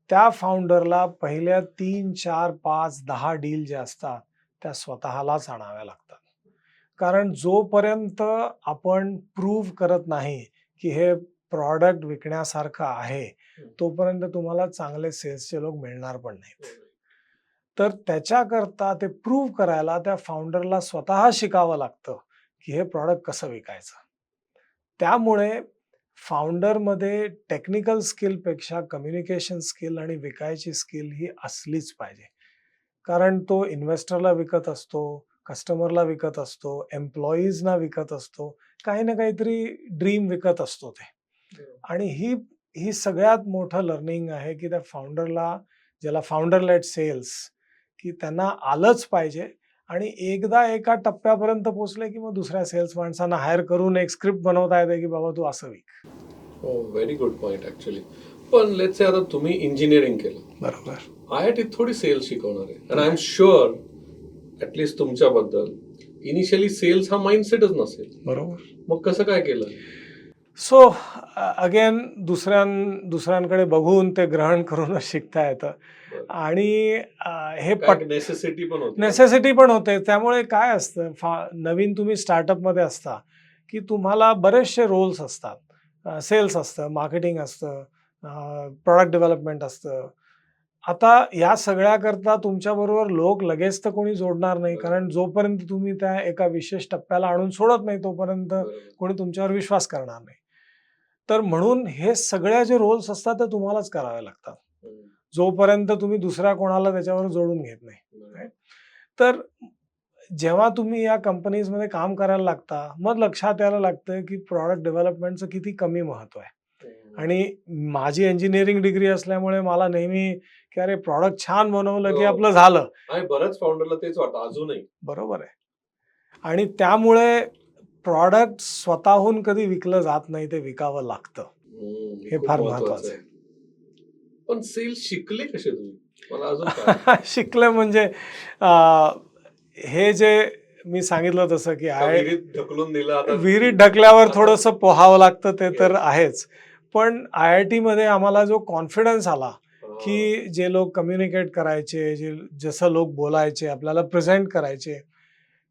त्या फाउंडरला पहिल्या 3, 4, 5, 10 डील ज्या असतात त्या स्वतःलाच आणाव्या लागतात. कारण जोपर्यंत आपण प्रूव्ह करत नाही, की हे प्रॉडक्ट विकण्यासारखं आहे, तोपर्यंत तुम्हाला चांगले सेल्सचे लोक मिळणार पण नाहीत. तर त्याच्याकरता ते प्रूव्ह करायला त्या फाउंडरला स्वतः शिकावं लागतं, की हे प्रॉडक्ट कसं विकायचं. त्यामुळे फाउंडरमध्ये टेक्निकल स्किलपेक्षा कम्युनिकेशन स्किल आणि विकायची स्किल ही असलीच पाहिजे. कारण तो इन्व्हेस्टरला विकत असतो, कस्टमरला विकत असतो, एम्प्लॉईजना विकत असतो, काही ना काहीतरी ड्रीम विकत असतो ते. आणि ही सगळ्यात मोठं लर्निंग आहे, की त्या फाउंडरला, ज्याला फाउंडर लेड सेल्स, की त्यांना आलंच पाहिजे. आणि एकदा एका टप्प्यापर्यंत पोहोचले, की मग दुसऱ्या सेल्स माणसांना हायर करून एक स्क्रिप्ट बनवता येते, की बाबा तू असं विक. हो, व्हेरी गुड पॉइंट ऍक्च्युली. पण लेट्स से आता तुम्ही इंजिनिअरिंग केलं, बरोबर. IIT थोडी सेल्स शिकवणार आहे, आणि आय एम शुअर ऍटलीस्ट तुमच्याबद्दल इनिशियली सेल्स हा माइंडसेटच नसेल. बरोबर. मग कसं काय केलं? सो अगेन दुसऱ्यांकडे बघून ते ग्रहण करूनच शिकता येतं. बरं. आणि हे काय नेसेसिटी पण होती? नेसेसिटी पण होते. त्यामुळे काय असतं, नवीन तुम्ही स्टार्टअपमध्ये असता, की तुम्हाला बरेचसे रोल्स असतात. सेल्स असतं, मार्केटिंग असतं, प्रॉडक्ट डेव्हलपमेंट असतं. आता या सगळ्याकरता तुमच्याबरोबर लोक लगेच तर कोणी जोडणार नाही, कारण जोपर्यंत तुम्ही त्या एका विशेष टप्प्याला आणून सोडत नाही, तोपर्यंत कोणी तुमच्यावर विश्वास करणार नाही. तर म्हणून हे सगळ्या जे रोल्स असतात ते तुम्हालाच करावे लागतात, जोपर्यंत तुम्ही दुसऱ्या कोणाला त्याच्यावर जोडून घेत नाही. right? तर जेव्हा तुम्ही या कंपनीजमध्ये काम करायला लागता, मग लक्षात यायला लागतं, की प्रॉडक्ट डेव्हलपमेंटचं किती कमी महत्व आहे. आणि माझी इंजिनिअरिंग डिग्री असल्यामुळे मला नेहमी, की अरे प्रॉडक्ट छान बनवलं की आपलं झालं. आणि बऱ्याच फाउंडरला तेच वाटतं अजूनही. बरोबर आहे. आणि त्यामुळे प्रॉडक्ट स्वतःहून कधी विकलं जात नाही, ते विकावं लागतं. हे खूप फार महत्त्वाचं महत्वाचं आहे. आहे. पण सेल्स शिकले कसे तुम्ही? मला अजून काय? शिकलं म्हणजे अं, हे जे मी सांगितलं तसं, की का विहिरीत ढकलून दिलं आता? विहिरीत ढकल्यावर थोडंसं पोहावं लागतं, ते तर आहेच. पण IIT मध्ये आम्हाला जो कॉन्फिडन्स आला, की जे लोक कम्युनिकेट करायचे, जसं लोक बोलायचे, आपल्याला प्रेझेंट करायचे,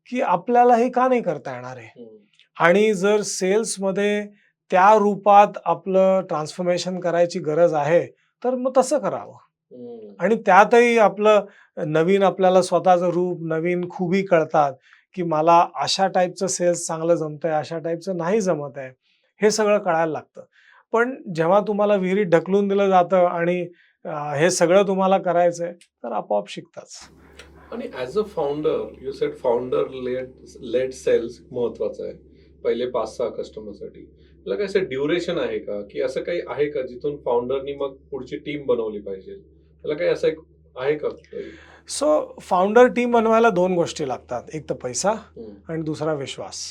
की आपल्याला हे का नाही करता येणार आहे. आणि जर सेल्समध्ये त्या रूपात आपलं ट्रान्सफॉर्मेशन करायची गरज आहे, तर मग तसं करावं. आणि त्यातही आपलं नवीन, आपल्याला स्वतःचं रूप, नवीन खूबी कळतात, की मला अशा टाईपचं सेल्स चांगलं जमतंय, अशा टाईपचं नाही जमत आहे. हे सगळं कळायला लागतं. पण जेव्हा तुम्हाला विहिरीत ढकलून दिलं जातं आणि हे सगळं तुम्हाला करायचंय, तर आपोआप शिकताच. आणि as a founder, you said founder led sales महत्वाचं आहे पहिले 5-6 कस्टमरसाठी. त्याला काय असं ड्युरेशन आहे का, की असं काही आहे का जिथून फाउंडरनी मग पुढची टीम बनवली पाहिजे? त्याला काही असं एक आहे का? सो फाउंडर टीम बनवायला 2 गोष्टी लागतात. एक तर पैसा आणि दुसरा विश्वास.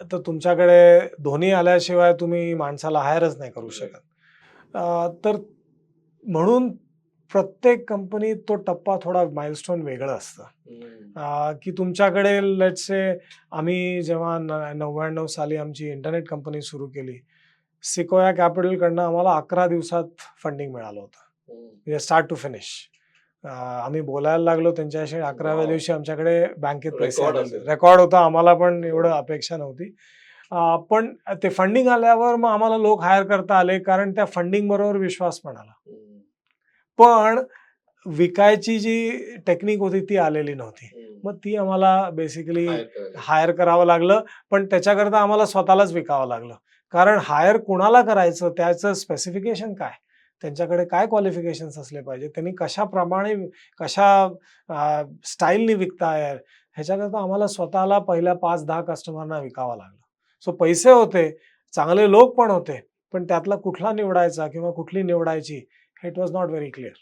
तर तुमच्याकडे दोन्ही आल्याशिवाय तुम्ही माणसाला हायरच नाही करू शकत. तर म्हणून प्रत्येक कंपनीत तो टप्पा थोडा माइलस्टोन वेगळं असतं. की तुमच्याकडे लेट्स से आम्ही जेव्हा 99 साली आमची इंटरनेट कंपनी सुरू केली, सिकोया कॅपिटलकडनं आम्हाला 11 दिवसात फंडिंग मिळालं होतं. म्हणजे स्टार्ट टू फिनिश. आम्ही बोलायला लागलो त्यांच्याशी, 11व्या दिवशी आमच्याकडे बँकेत पैसे आले. रेकॉर्ड होता, आम्हाला पण एवढं अपेक्षा नव्हती. पण ते फंडिंग आल्यावर मग आम्हाला लोक हायर करता आले, कारण त्या फंडिंग बरोबर विश्वास पण आला. पण विकायची जी टेक्निक होती ती आलेली नव्हती. मग ती आम्हाला बेसिकली हायर करावं लागलं. पण त्याच्याकरता आम्हाला स्वतःलाच विकावं लागलं. कारण हायर कुणाला करायचं, त्याचं स्पेसिफिकेशन काय, त्यांच्याकडे काय क्वालिफिकेशन्स असले पाहिजे, त्यांनी कशाप्रमाणे कशा स्टाईलनी विकताय, ह्याच्याकरता आम्हाला स्वतःला पहिल्या 5-10 कस्टमरना विकावं लागलं. सो पैसे होते, चांगले लोक पण होते, पण त्यातला कुठला निवडायचा किंवा कुठली निवडायची it was not very clear.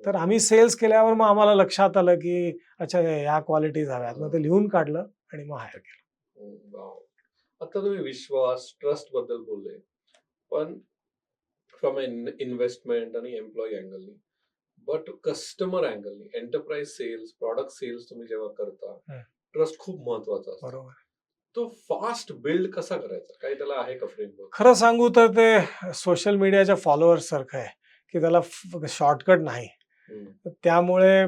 तर आम्ही सेल्स केल्यावर मग आम्हाला लक्षात आलं की अच्छा ह्या क्वालिटीज हव्यात, मग ते लिहून काढलं आणि मग हायर केलं. वाव. आता तुम्ही विश्वास ट्रस्ट बद्दल बोलले, पण फ्रॉम इन्व्हेस्टमेंट आणि एम्प्लॉई अँगलनी, बट कस्टमर अँगलनी एंटरप्राइज सेल्स, प्रॉडक्ट सेल्स तुम्ही जेव्हा करता, ट्रस्ट खूप महत्वाचा असतो. बरोबर. तो फास्ट बिल्ड कसा करायचा, काही त्याला आहे का फ्रेमवर्क? खरं सांगू तर ते सोशल मीडियाच्या फॉलोअर्स सारखं आहे की त्याला शॉर्टकट नाही. त्यामुळे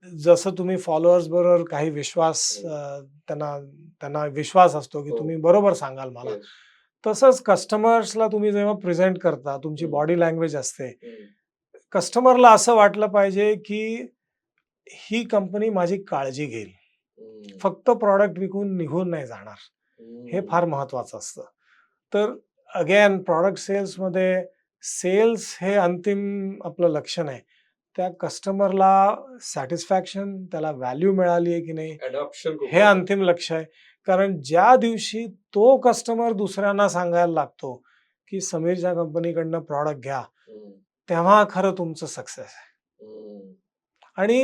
जसं तुम्ही फॉलोअर्स बरोबर काही विश्वास त्यांना विश्वास असतो की तुम्ही बरोबर सांगाल मला, तसंच कस्टमर्सला तुम्ही जेव्हा प्रेझेंट करता, तुमची बॉडी लँग्वेज असते, कस्टमरला असं वाटलं पाहिजे की ही कंपनी माझी काळजी घेईल, फक्त प्रॉडक्ट विकून निघून नाही जाणार. हे फार महत्वाचं असतं. तर अगेन प्रॉडक्ट सेल्समध्ये सेल्स हे अंतिम आपलं लक्ष नाही, त्या कस्टमरला सॅटिस्फॅक्शन, त्याला व्हॅल्यू मिळाली आहे की नाही अडॉप्शन हे अंतिम लक्ष आहे. कारण ज्या दिवशी तो कस्टमर दुसऱ्यांना सांगायला लागतो की समीरच्या कंपनीकडनं प्रॉडक्ट घ्या, तेव्हा खरं तुमचं सक्सेस आहे. आणि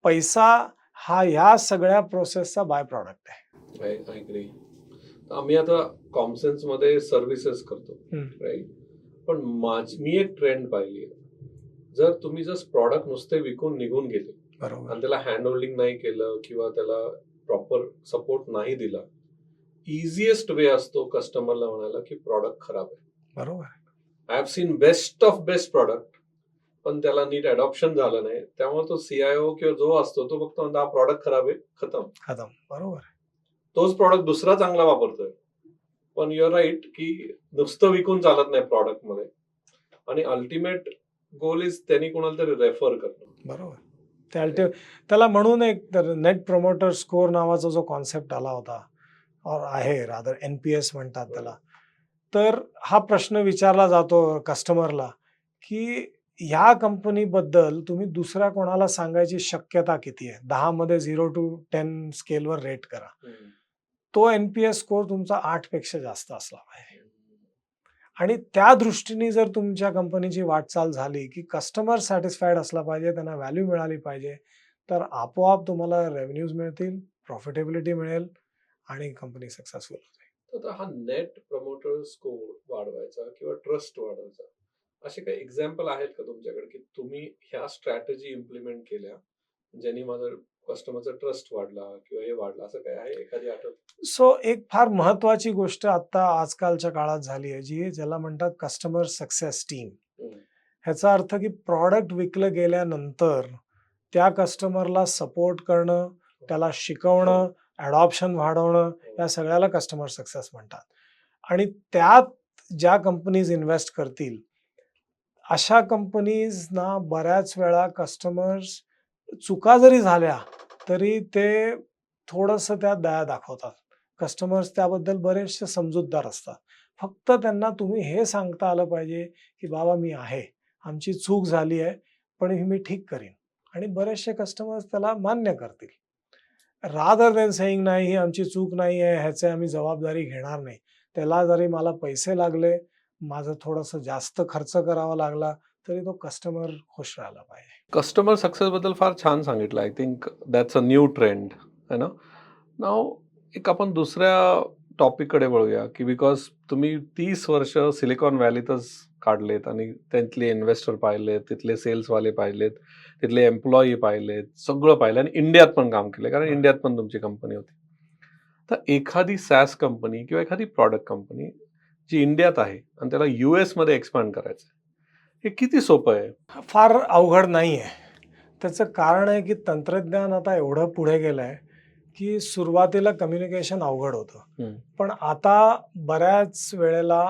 पैसा हा या सगळ्या प्रोसेसचा बाय प्रॉडक्ट आहे. आम्ही आता कॉमसेन्स मध्ये सर्व्हिसेस करतो, राईट? पण मी एक ट्रेंड पाहिली, जर तुम्ही जस्ट प्रॉडक्ट नुसते विकून निघून गेले बरोबर आणि त्याला हँड होल्डिंग नाही केलं किंवा त्याला प्रॉपर सपोर्ट नाही दिला, इझिएस्ट वे असतो कस्टमरला म्हणायला की प्रॉडक्ट खराब आहे. बरोबर. I have scene best of best product, पण त्याला नीट अडॉप्शन झालं नाही, त्यामुळे तो CIO किंवा जो असतो तो फक्त म्हणतो हा प्रॉडक्ट खराब आहे, खतम. बरोबर. तोच प्रॉडक्ट दुसरा चांगला वापरतोय. पण युअर राईट की नुसतं विकून चालत नाही प्रॉडक्ट मध्ये, आणि अल्टिमेट गोल इज त्यांनी कोणाला तरी रेफर करणं. बरोबर. त्याला म्हणून एक नेट प्रमोटर स्कोर नावाचा जो कॉन्सेप्ट आला होता, और आहे रादर NPS म्हणतात त्याला. तर हा प्रश्न विचारला जातो कस्टमरला की ह्या कंपनीबद्दल तुम्ही दुसऱ्या कोणाला सांगायची शक्यता किती आहे, 10 मध्ये 0 to 10 स्केलवर रेट करा. तो NPS स्कोर तुमचा 8 पेक्षा जास्त असला पाहिजे. आणि त्या दृष्टीने जर तुमच्या कंपनीची वाटचाल झाली की कस्टमर सॅटिस्फाईड असला पाहिजे, त्यांना व्हॅल्यू मिळाली पाहिजे, तर आपोआप तुम्हाला रेव्हेन्यूज मिळतील, प्रॉफिटेबिलिटी मिळेल आणि कंपनी सक्सेसफुल होते. तर हा नेट प्रमोटर स्कोर वाढवायचा किंवा ट्रस्ट वाढवायचा, असे काही एक्झाम्पल आहेत का तुमच्याकडे की तुम्ही ह्या स्ट्रॅटेजी इम्प्लिमेंट केल्या ज्यांनी माझा कस्टमरचा ट्रस्ट वाढला किंवा हे वाढला, असं काय आहे एखादी आठवण? सो एक फार महत्वाची गोष्ट आता आजकालच्या काळात झाली आहे, ज्याला म्हणतात कस्टमर सक्सेस टीम. ह्याचा अर्थ की प्रॉडक्ट विकलं गेल्यानंतर त्या कस्टमरला सपोर्ट करणं, त्याला शिकवणं, अडॉप्शन वाढवणं, या सगळ्याला कस्टमर सक्सेस म्हणतात. आणि त्यात ज्या कंपनीज इन्व्हेस्ट करतील, अशा कंपनीजना बऱ्याच वेळा कस्टमर्स चुका जरी झाल्या तरी ते थोडंसं त्यात दया दाखवतात. कस्टमर्स त्याबद्दल बरेचसे समजूतदार असतात. फक्त त्यांना तुम्ही हे सांगता आलं पाहिजे की बाबा मी आहे, आमची चूक झाली आहे, पण ही मी ठीक करीन. आणि बरेचसे कस्टमर्स त्याला मान्य करतील. रादर दॅन सेईंग नाही ही आमची चूक नाही आहे, ह्याची आम्ही जबाबदारी घेणार नाही, त्याला जरी मला पैसे लागले, माझं थोडंसं जास्त खर्च करावा लागला, तरी तो कस्टमर खुश राहायला पाहिजे. कस्टमर सक्सेस बद्दल फार छान सांगितलं. I think that's a new trend, है ना? नाव एक आपण दुसऱ्या टॉपिककडे वळूया की बिकॉज तुम्ही 30 वर्ष सिलिकॉन व्हॅलीतच काढलेत आणि त्यातले इन्व्हेस्टर पाहिलेत, तिथले सेल्सवाले पाहिलेत, तिथले एम्प्लॉई पाहिलेत, सगळं पाहिलं आणि इंडियात पण काम केलं, कारण इंडियात पण तुमची कंपनी होती. तर एखादी सॅस कंपनी किंवा एखादी प्रॉडक्ट कंपनी जी इंडियात आहे आणि त्याला US मध्ये एक्सपांड करायचं आहे, हे किती सोपं आहे? फार अवघड नाही आहे. त्याचं कारण आहे की तंत्रज्ञान आता एवढं पुढे गेलं आहे की सुरुवातीला कम्युनिकेशन अवघड होतं, पण आता बऱ्याच वेळेला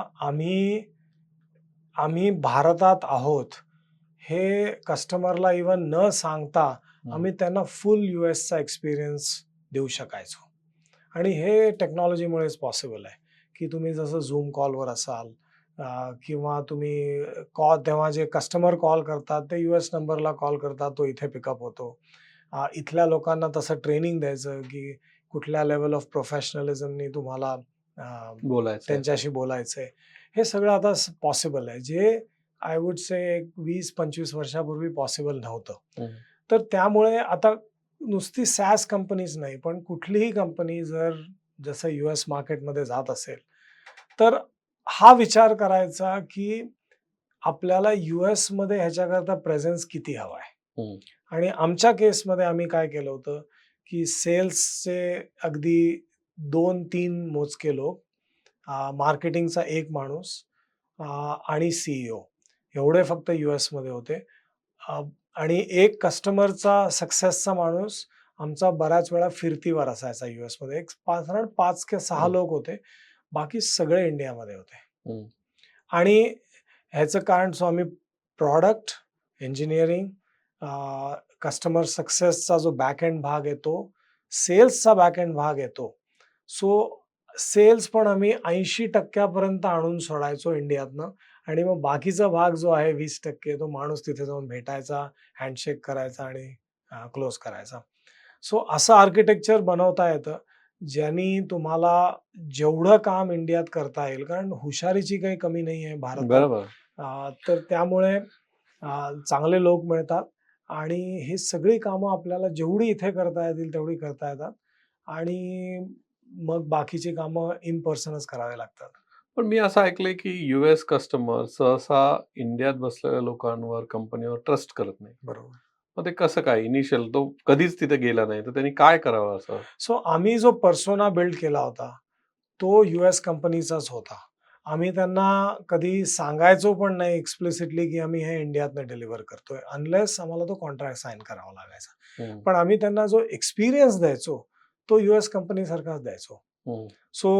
आम्ही भारतात आहोत हे कस्टमरला इवन न सांगता आम्ही त्यांना फुल US चा एक्सपिरियन्स देऊ शकायचो. आणि हे टेक्नॉलॉजीमुळेच पॉसिबल आहे की तुम्ही जसं झूम कॉलवर असाल, किंवा तुम्ही तेव्हा जे कस्टमर कॉल करतात ते US नंबरला कॉल करतात, तो इथे पिकअप होतो. इथल्या लोकांना तसं ट्रेनिंग द्यायचं, की कुठल्या लेव्हल ऑफ प्रोफेशनलिझमनी तुम्हाला बोलायचंय. त्यांच्याशी बोलायचंय. हे सगळं आता पॉसिबल आहे, जे आय वुड से 20-25 वर्षापूर्वी पॉसिबल नव्हतं. हं. तर त्यामुळे आता नुसती SaaS कंपनीज नाही, पण कुठलीही कंपनी जर जसं US मार्केटमध्ये जात असेल, तर हा विचार करायचा, की आपल्याला US-मध्ये ह्याच्याकरता प्रेझेन्स किती हवा आहे. हं. आणि आमच्या केसमध्ये आम्ही काय केलं होतं, की सेल्सचे अगदी 2-3 मोजके लोक, मार्केटिंगचा 1 माणूस आणि CEO एवढे फक्त US-मध्ये होते. अ, आणि एक कस्टमरचा सक्सेसचा माणूस आमचा बऱ्याच वेळा फिरतीवर असायचा US-मध्ये. एक साधारण 5 की 6 हं. लोक होते. बाकी सगळे इंडियामध्ये होते. हं. आणि ह्याचं कारण आम्ही प्रॉडक्ट, इंजिनिअरिंग, कस्टमर सक्सेसचा जो बॅक एंड भाग येतो, सेल्सचा बॅक एंड भाग येतो. सो सेल्स पण आम्ही 80% पर्यंत आणून सोडायचो इंडियातनं आणि मग बाकीचा भाग जो आहे 20% तो माणूस तिथे जाऊन भेटायचा, हँडशेक करायचा आणि क्लोज करायचा. सो असं आर्किटेक्चर बनवता येतं, ज्यांनी तुम्हाला जेवढं काम इंडियात करता येईल, कारण हुशारीची काही कमी नाही आहे भारतात. बरोबर. तर त्यामुळे चांगले लोक मिळतात आणि ही सगळी कामं आपल्याला जेवढी इथे करता येतील तेवढी करता येतात आणि मग बाकीची कामं इन पर्सनच करावी लागतात. पण मी असं ऐकलंय, की US कस्टमर सहसा इंडियात बसलेल्या लोकांवर, कंपनीवर ट्रस्ट करत नाही. बरोबर. मग ते कसं काय? इनिशियल तो कधीच तिथे गेला नाही, तर त्यांनी काय करावं असं? सो आम्ही जो पर्सोना बिल्ड केला होता, तो US कंपनीचाच होता. आम्ही त्यांना कधी सांगायचो पण नाही एक्सप्लिसिटली, की आम्ही हे इंडियातनं डिलिव्हर करतोय, अनलेस आम्हाला तो कॉन्ट्रॅक्ट साइन करावा लागायचा. हं. पण आम्ही त्यांना जो एक्सपिरियन्स द्यायचो, तो US कंपनीसारखाच द्यायचो. हं. सो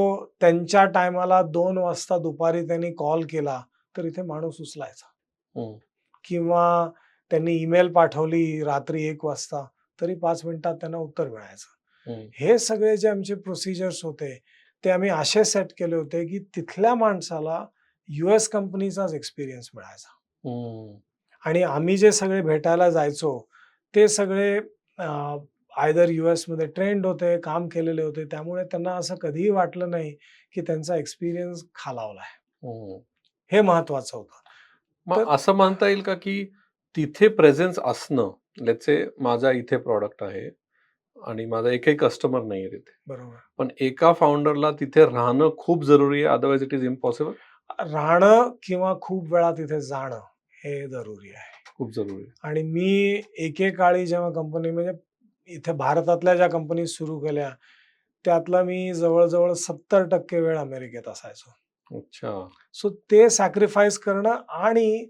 त्यांच्या टायमाला 2 वाजता दुपारी त्यांनी कॉल केला, तर इथे माणूस उचलायचा. हं. किंवा त्यांनी ईमेल पाठवली रात्री 1 वाजता, तरी 5 मिनिटात त्यांना उत्तर मिळायचं. हं. हे सगळे जे आमचे प्रोसिजर्स होते, ते आम्ही असे सेट केले होते, की तिथल्या माणसाला US कंपनीचाच एक्सपिरियन्स मिळायचा. हं. आणि आम्ही जे सगळे भेटायला जायचो, ते सगळे आयदर US-मध्ये ट्रेंड होते, काम केलेले होते. त्यामुळे त्यांना असं कधीही वाटलं नाही, की त्यांचा एक्सपिरियन्स खालावलाय. हं. हे महत्वाचं होतं. मग तर असं म्हणता येईल का, की तिथे प्रेझेन्स असणं, लेट्स से माझा इथे प्रॉडक्ट आहे आणि माझा एकही कस्टमर नाहीये तिथे. बरोबर. पण एका फाउंडरला तिथे राहणं खूप जरुरी आहे, अदरवाईज इट इज इम्पॉसिबल? राहणं किंवा खूप वेळा तिथे जाणं हे जरुरी आहे. खूप जरुरी आहे. आणि मी एकेकाळी जेव्हा कंपनी म्हणजे इथे भारतातल्या ज्या कंपनी सुरू केल्या, त्यातला मी जवळ-जवळ 70% वेळ अमेरिकेत असायचो. अच्छा. सो ते सॅक्रिफाईस करणं आणि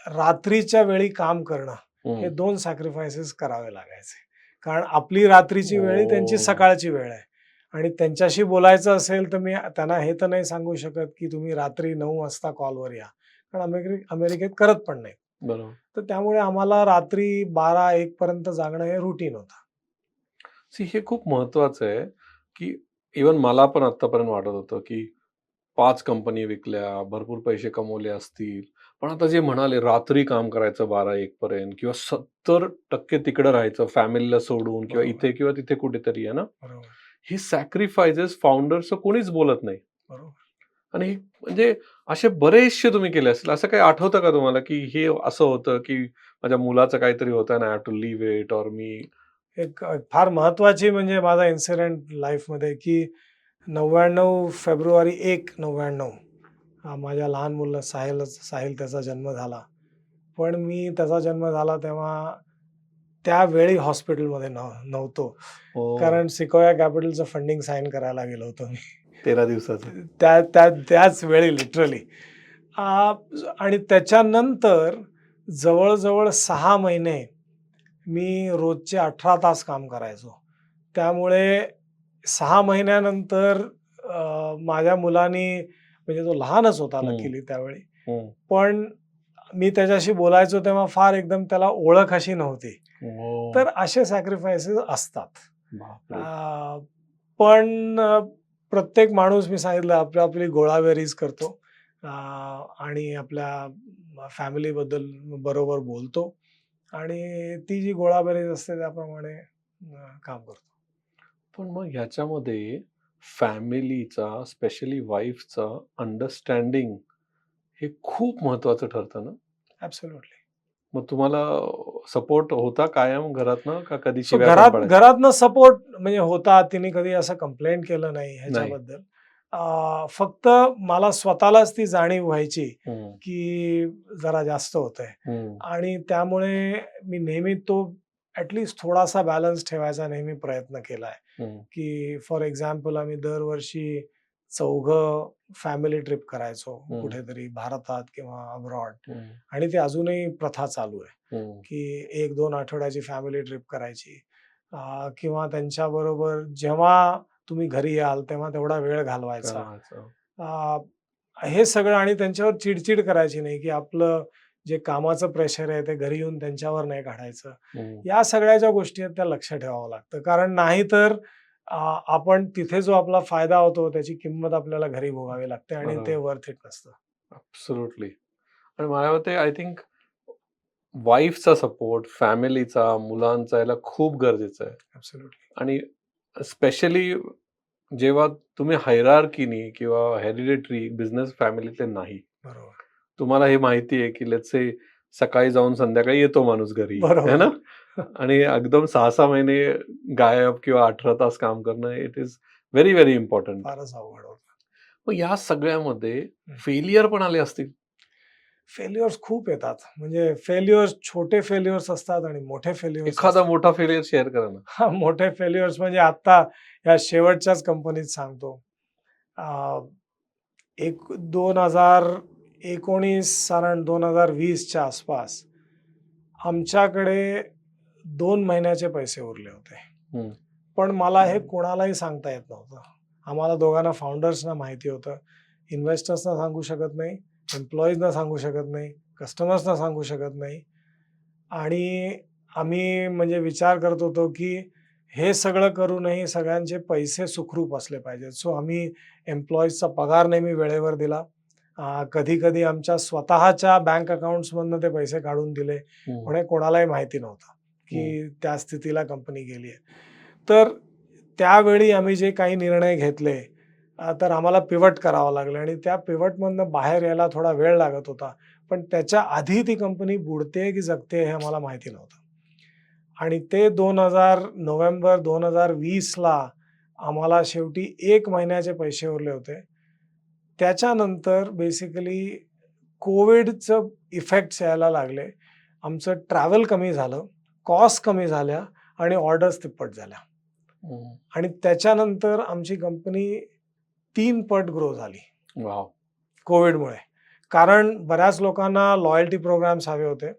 रात्रीच्या वेळी काम करणं, हे हं. 2 सॅक्रिफाइसेस करावे लागायचे. कारण आपली रात्रीची वेळ आहे, त्यांची ओह! सकाळची वेळ आहे. आणि त्यांच्याशी बोलायचं असेल, तर मी त्यांना हे तर नाही सांगू शकत, की तुम्ही रात्री 9 वाजता कॉलवर या. कारण अमेरिकेत करत पण नाहीत. बरोबर. तर त्यामुळे आम्हाला रात्री 12-1 पर्यंत जागणं हे रुटीन होतं. हे खूप महत्वाचं आहे, की इव्हन मला पण आत्तापर्यंत वाटत होतं, की 5 कंपनी विकल्या, भरपूर पैसे कमवले असतील. पण आता जे म्हणाले रात्री काम करायचं 12-1 पर्यंत किंवा 70% तिकडे राहायचं फॅमिलीला सोडून किंवा बरोबर, इथे किंवा तिथे कुठेतरी आहे ना. बरोबर, हे सॅक्रिफाइसेस फाउंडर्सचं कोणीच बोलत नाही. बरोबर. आणि म्हणजे असे बरेचसे तुम्ही केले असतील. असं काही आठवतं का तुम्हाला, की हे असं होतं, की माझ्या मुलाचं काहीतरी होतं आणि I have to leave it or मी एक फार महत्वाची म्हणजे माझा इन्सिडेंट लाईफमध्ये, की 99 फेब्रुवारी 1, 99 माझ्या लहान मुलं साहिल त्याचा जन्म झाला. पण मी त्याचा जन्म झाला तेव्हा त्यावेळी हॉस्पिटलमध्ये नव्हतो. ओह! कारण सिक्वोया कॅपिटलचं फंडिंग साइन करायला गेलो होतो मी. 13 दिवसाचं. त्या त्या त्याच वेळी लिटरली. आणि त्याच्यानंतर जवळ-जवळ 6 महिने मी रोजचे 18 तास काम करायचो. त्यामुळे 6 महिन्यानंतर माझ्या मुलानी म्हणजे तो लहानच होता हं, लकीली त्यावेळी. हं. पण मी त्याच्याशी बोलायचो तेव्हा फार एकदम त्याला ओळख अशी नव्हती. ओह! तर असे सॅक्रिफाइसेस असतात. बापरे! अ, पण प्रत्येक माणूस मी सांगितलं आपली गोळाबेरीज करतो आणि आपल्या फॅमिलीबद्दल बरोबर बोलतो आणि ती जी गोळाबेरीज असते त्याप्रमाणे काम करतो. पण मग ह्याच्यामध्ये फॅमिलीचा, स्पेशली वाईफचा अंडरस्टँडिंग हे खूप महत्वाचं ठरतं ना? ॲब्सोल्युटली. मग तुम्हाला सपोर्ट होता कायम घरातनं का कधी सो शिव्या पण पडायच्या? घरातनं सपोर्ट म्हणजे होता. तिने कधी असं कंप्लेंट केलं नाही नाही. ह्याच्याबद्दल. फक्त मला स्वतःलाच ती जाणीव व्हायची, हं, की जरा जास्त होतंय हं, आणि त्यामुळे मी नेहमी तो थोडासा बॅलन्स ठेवायचा नेहमी प्रयत्न केलाय, हं, की फॉर एक्झाम्पल आम्ही दरवर्षी चौघं फॅमिली ट्रिप करायचो हं, कुठेतरी भारतात किंवा अब्रॉड हं, आणि ती अजूनही प्रथा चालू आहे. हं. की 1-2 आठवड्याची फॅमिली ट्रिप करायची किंवा त्यांच्याबरोबर जेव्हा तुम्ही घरी याल तेव्हा तेवढा वेळ घालवायचा. कळवायचं. अ, हे सगळं आणि त्यांच्यावर चिडचिड करायची नाही, की आपलं जे कामाचं प्रेशर आहे ते घरी येऊन त्यांच्यावर नाही काढायचं. हं, या सगळ्या ज्या गोष्टी आहेत त्या लक्ष ठेवावं लागतं. कारण नाहीतर आपण तिथे जो आपला फायदा होतो त्याची किंमत आपल्याला घरी भोगावी लागते आणि ते बरोबर. वर्थ इट नसतं. ॲब्सोल्युटली. आणि माझ्या मते आय थिंक वाईफचा सपोर्ट, फॅमिलीचा, मुलांचा याला खूप गरजेचं आहे. ॲब्सोल्युटली. आणि स्पेशली जेव्हा तुम्ही हायरार्कीनी किंवा हेरिडिटरी बिझनेस फॅमिलीतले नाही. बरोबर. तुम्हाला हे माहिती आहे, की लेट्स से सकाळी जाऊन संध्याकाळी येतो माणूस घरी, है बरोबर. ना? आणि एकदम 6-6 महिने गायब किंवा 18 तास काम करणं it is very, very important. फारच अवघड होतं. मग या सगळ्यामध्ये फेलियर पण आले असतील? फेल्युअर्स खूप येतात. म्हणजे फेल्युअर्स छोटे फेल्युअर्स असतात आणि मोठे फेल्युअर्स एखादा असतात. मोठा फेलियर शेअर करा ना? हां, मोठे फेल्युअर्स म्हणजे आता या शेवटच्याच कंपनीत सांगतो. अ, एक 2019 साधारण 2020च्या आसपास आमच्याकडे 2 महिन्याचे पैसे उरले होते. हं, पण मला हे कोणालाही सांगता येत नव्हतं. आम्हाला दोघांना फाउंडर्सना माहिती होतं. इन्व्हेस्टर्सना सांगू शकत नाही, एम्प्लॉईजना सांगू शकत नाही, कस्टमर्सना सांगू शकत नाही. आणि आम्ही म्हणजे विचार करत होतो, की हे सगळं करूनही सगळ्यांचे पैसे सुखरूप असले पाहिजेत. सो आम्ही एम्प्लॉईजचा पगार नेहमी वेळेवर दिला. कधी-कधी आमच्या स्वतःच्या बँक अकाउंट्समधनं ते पैसे काढून दिले. हं, म्हणे कोणालाही माहिती नव्हतं, हं, की त्या स्थितीला कंपनी गेली आहे. तर त्यावेळी आम्ही जे काही निर्णय घेतले, तर आम्हाला पिव्हट करावं लागलं आणि त्या पिव्हटमधनं बाहेर यायला थोडा वेळ लागत होता. पण त्याच्या आधी ती कंपनी बुडतेय की जगतेय हे आम्हाला माहिती नव्हतं. आणि ते नोव्हेंबर 2020ला आम्हाला शेवटी 1 महिन्याचे पैसे उरले होते. त्याच्यानंतर बेसिकली कोविडचं इफेक्ट्स यायला लागले. आमचं ट्रॅव्हल कमी झालं, कॉस्ट कमी झाल्या आणि ऑर्डर्स तिप्पट झाल्या. हं. आणि त्याच्यानंतर आमची कंपनी 3 पट ग्रो झाली वॉव! कोविडमुळे. कारण बऱ्याच लोकांना लॉयल्टी प्रोग्राम्स हवे होते.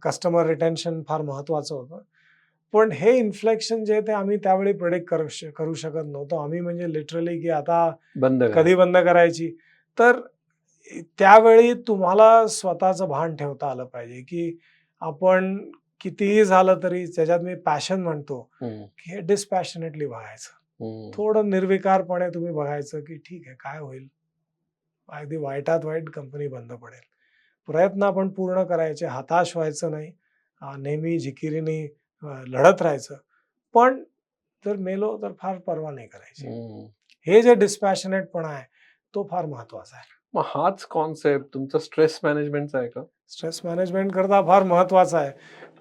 कस्टमर रिटेन्शन फार महत्त्वाचं होतं. पण हे इन्फ्लेक्शन जे आहे ते आम्ही त्यावेळी प्रिडिक्ट करू शकत नव्हतो. आम्ही म्हणजे लिटरली की आता बंद करा. कधी बंद करायची. तर त्यावेळी तुम्हाला स्वतःचं भान ठेवता आलं पाहिजे, की आपण कितीही झालं तरी त्याच्यात मी पॅशन म्हणतो, हं, की हे डिस्पॅशनेटली बघायचं. हं, थोडं निर्विकारपणे तुम्ही बघायचं, की ठीक आहे काय होईल? अगदी वाईटात वाईट कंपनी बंद पडेल. प्रयत्न आपण पूर्ण करायचे, हताश व्हायचं नाही. नेहमी जिकिरीने लढत राहायचं. पण जर मेलो तर फार पर्वा नाही करायची. हं. हे जे डिस्पॅशनेटपणा आहे, तो फार महत्त्वाचा आहे. मग हाच कॉन्सेप्ट तुमचा स्ट्रेस मॅनेजमेंटचा आहे का? स्ट्रेस मॅनेजमेंट करता फार महत्त्वाचा आहे.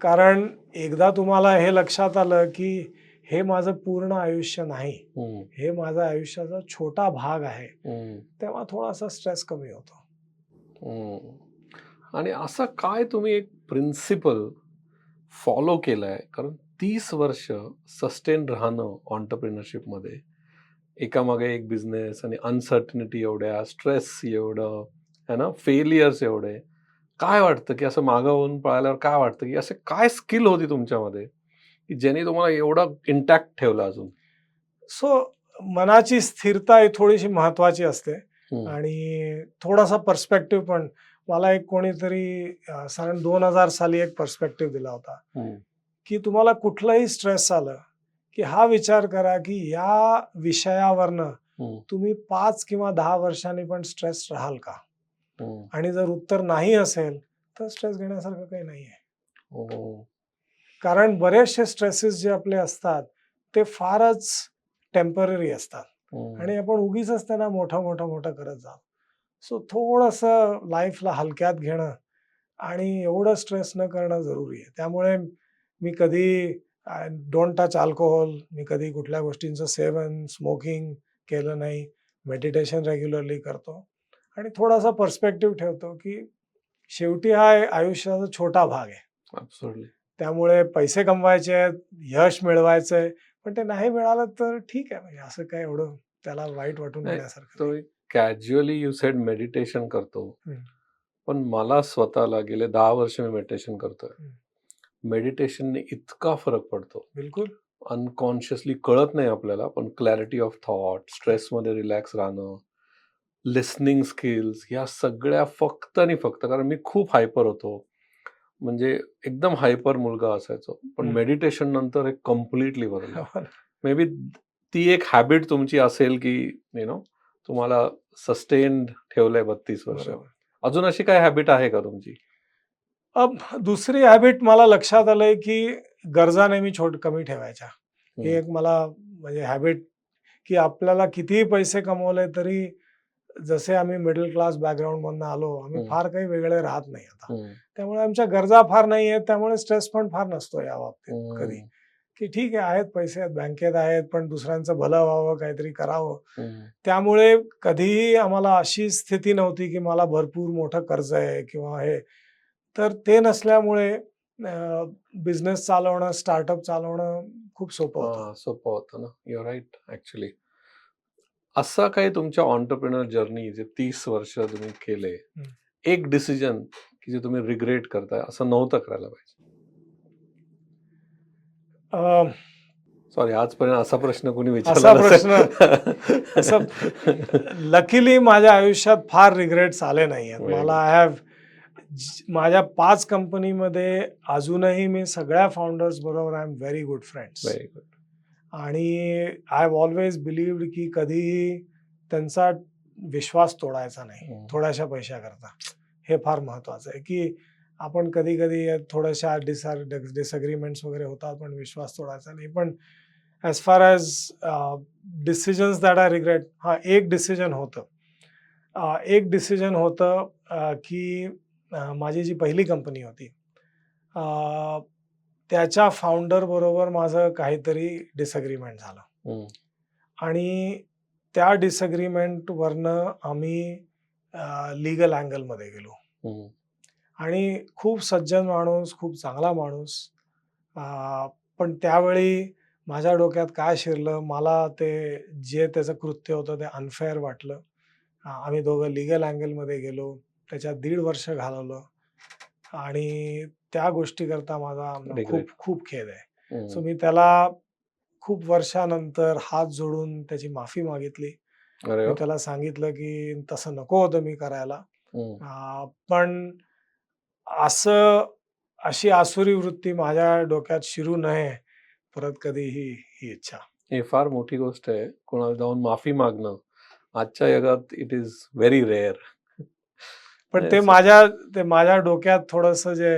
कारण एकदा तुम्हाला हे लक्षात आलं, की हे माझं पूर्ण आयुष्य नाही. हं, हे माझा आयुष्याचा छोटा भाग आहे. हं, तेव्हा थोडासा स्ट्रेस कमी होतो. हं. आणि असा काय तुम्ही एक प्रिन्सिपल फॉलो केलाय? कारण 30 वर्ष सस्टेन राहणं एंटरप्रेन्योरशिपमध्ये, एकामागे एक बिझनेस आणि अनसर्टनिटी एवढ्या, स्ट्रेस एवढं, आहे ना, फेलियर्स एवढे. काय वाटतं, की असं मागं वळून पाहिल्यावर काय वाटतं, की असे काय स्किल होती तुमच्यामध्ये, की ज्याने तुम्हाला एवढं इंटॅक्ट ठेवलं अजून? सो मनाची स्थिरता ही थोडीशी महत्त्वाची असते हं, आणि थोडासा पर्स्पेक्टिव्ह पण. मला एक कोणीतरी साधारण 2000 साली एक पर्स्पेक्टिव्ह दिला होता, हं, की तुम्हाला कुठलंही स्ट्रेस आलं, की हा विचार करा, की या विषयावरनं हम्म, तुम्ही 5 किंवा 10 वर्षांनी पण स्ट्रेस राहाल का? हम्म, आणि जर उत्तर नाही असेल तर स्ट्रेस घेण्यासारखं काही नाहीये. हम्म, कारण बरेचसे स्ट्रेसेस जे आपले असतात ते फारच टेम्पररी असतात हम्म. आणि आपण उगीच त्यांना मोठं करत जातो. सो थोडंसं लाईफला हलक्यात घेणं आणि एवढं स्ट्रेस न करणं जरुरी आहे. त्यामुळे मी कधी डोंट टच अल्कोहोल, मी कधी कुठल्या गोष्टींचं सेवन, स्मोकिंग केलं नाही. मेडिटेशन रेग्युलरली करतो आणि थोडासा पर्स्पेक्टिव्ह ठेवतो, की शेवटी हा आयुष्याचा छोटा भाग आहे. Absolutely. त्यामुळे पैसे कमवायचे आहेत, यश मिळवायचंय, पण ते नाही मिळालं तर ठीक आहे. म्हणजे असं काय एवढं त्याला वाईट वाटून नाही, घेण्यासारखं नाही. तुम्ही कॅज्युअली यू सेड मेडिटेशन करतो, हम्म, पण मला स्वतःला गेले 10 वर्ष मी मेडिटेशन करतोय. हम्म. मेडिटेशनने इतका फरक पडतो, बिलकुल. अनकॉन्शियसली कळत नाही आपल्याला, पण क्लॅरिटी ऑफ थॉट, स्ट्रेसमध्ये रिलॅक्स राहणं, लिसनिंग स्किल्स, ह्या सगळ्या फक्त आणि फक्त, कारण मी खूप हायपर होतो, म्हणजे एकदम हायपर मुलगा असायचो, पण हम्म. मेडिटेशन नंतर हे कम्प्लिटली बदललं. हो ना. मे बी ती एक हॅबिट तुमची असेल, की तुम्हाला सस्टेन्ड ठेवलंय 32 वर्ष. बरोबर. अजून अशी काय हॅबिट आहे का तुमची? दुसरी हॅबिट मला लक्षात आलंय, की गरजा नेहमी कमी ठेवायच्या. ही हम्म, एक मला म्हणजे हॅबिट, की आपल्याला कितीही पैसे कमवले तरी जसे आम्ही मिडल क्लास बॅकग्राऊंडमधनं आलो, आम्ही हम्म, फार काही वेगळे राहत नाही आता. हम्म, त्यामुळे आमच्या गरजा फार नाही आहेत, त्यामुळे स्ट्रेस पण फार नसतो या बाबतीत कधी. हम्म, की ठीक आहे, आहेत पैसे आहेत, बँकेत आहेत, पण दुसऱ्यांचं भलं व्हावं, काहीतरी करावं. हम्म, त्यामुळे कधीही आम्हाला अशी स्थिती नव्हती, की मला भरपूर मोठं कर्ज आहे किंवा हे. तर ते नसल्यामुळे बिझनेस चालवणं, स्टार्टअप चालवणं खूप सोपं होतं. सोपं होतं ना. You're right actually. असं काही तुमच्या ऑन्टरप्रिनर जर्नी जे 30 वर्ष तुम्ही केले, हं. एक डिसिजन की जे तुम्ही रिग्रेट करताय, असं नव्हतं करायला पाहिजे? अ, सॉरी, आजपर्यंत असा प्रश्न कोणी असा विचारला प्रश्न असं नसेल. लकीली माझ्या आयुष्यात फार रिग्रेट्स आले नाहीयेत. व्हेरी मला गुड. माझ्या 5 कंपनीमध्ये अजूनही मी सगळ्या फाउंडर्स बरोबर I am very good friends. Very good. आणि आय हॅव ऑल्वेज बिलीव्ड की कधीही त्यांचा विश्वास तोडायचा नाही, थोड्याशा पैशाकरता. हे फार महत्वाचं आहे, की आपण कधी-कधी थोड्याशा डिसएग्रीमेंट्स वगैरे होतात, पण विश्वास तोडायचा नाही. पण as far as decisions that I regret, हां, एक डिसिजन होतं. एक डिसिजन होतं, की माझी जी पहिली कंपनी होती, अ, त्याच्या फाउंडर बरोबर माझं काहीतरी डिसएग्रीमेंट झालं हम्म, आणि त्या डिसएग्रीमेंटवरनं आम्ही लीगल अँगलमध्ये गेलो हम्म, आणि खूप सज्जन माणूस, खूप चांगला माणूस. अ, पण त्यावेळी माझ्या डोक्यात काय शिरलं, मला ते जे त्याचं कृत्य होतं ते अनफेअर वाटलं. आम्ही दोघं लीगल अँगलमध्ये गेलो. त्याच्यात 1.5 वर्ष घालवलं आणि त्या गोष्टीकरता माझा खूप रिग्रेट. खूप खेद आहे. सो हम्म, मी त्याला खूप वर्षानंतर हात जोडून त्याची माफी मागितली. अरे मी वा. त्याला सांगितलं, की तसं नको होतं मी करायला. हम्म. पण असं अशी आसुरी वृत्ती माझ्या डोक्यात शिरू नये परत कधीही, ही इच्छा. हे फार मोठी गोष्ट आहे, कोणाला जाऊन माफी मागणं. आजच्या जगात इट इज व्हेरी रेअर. पण ते माझ्या डोक्यात थोडंसं जे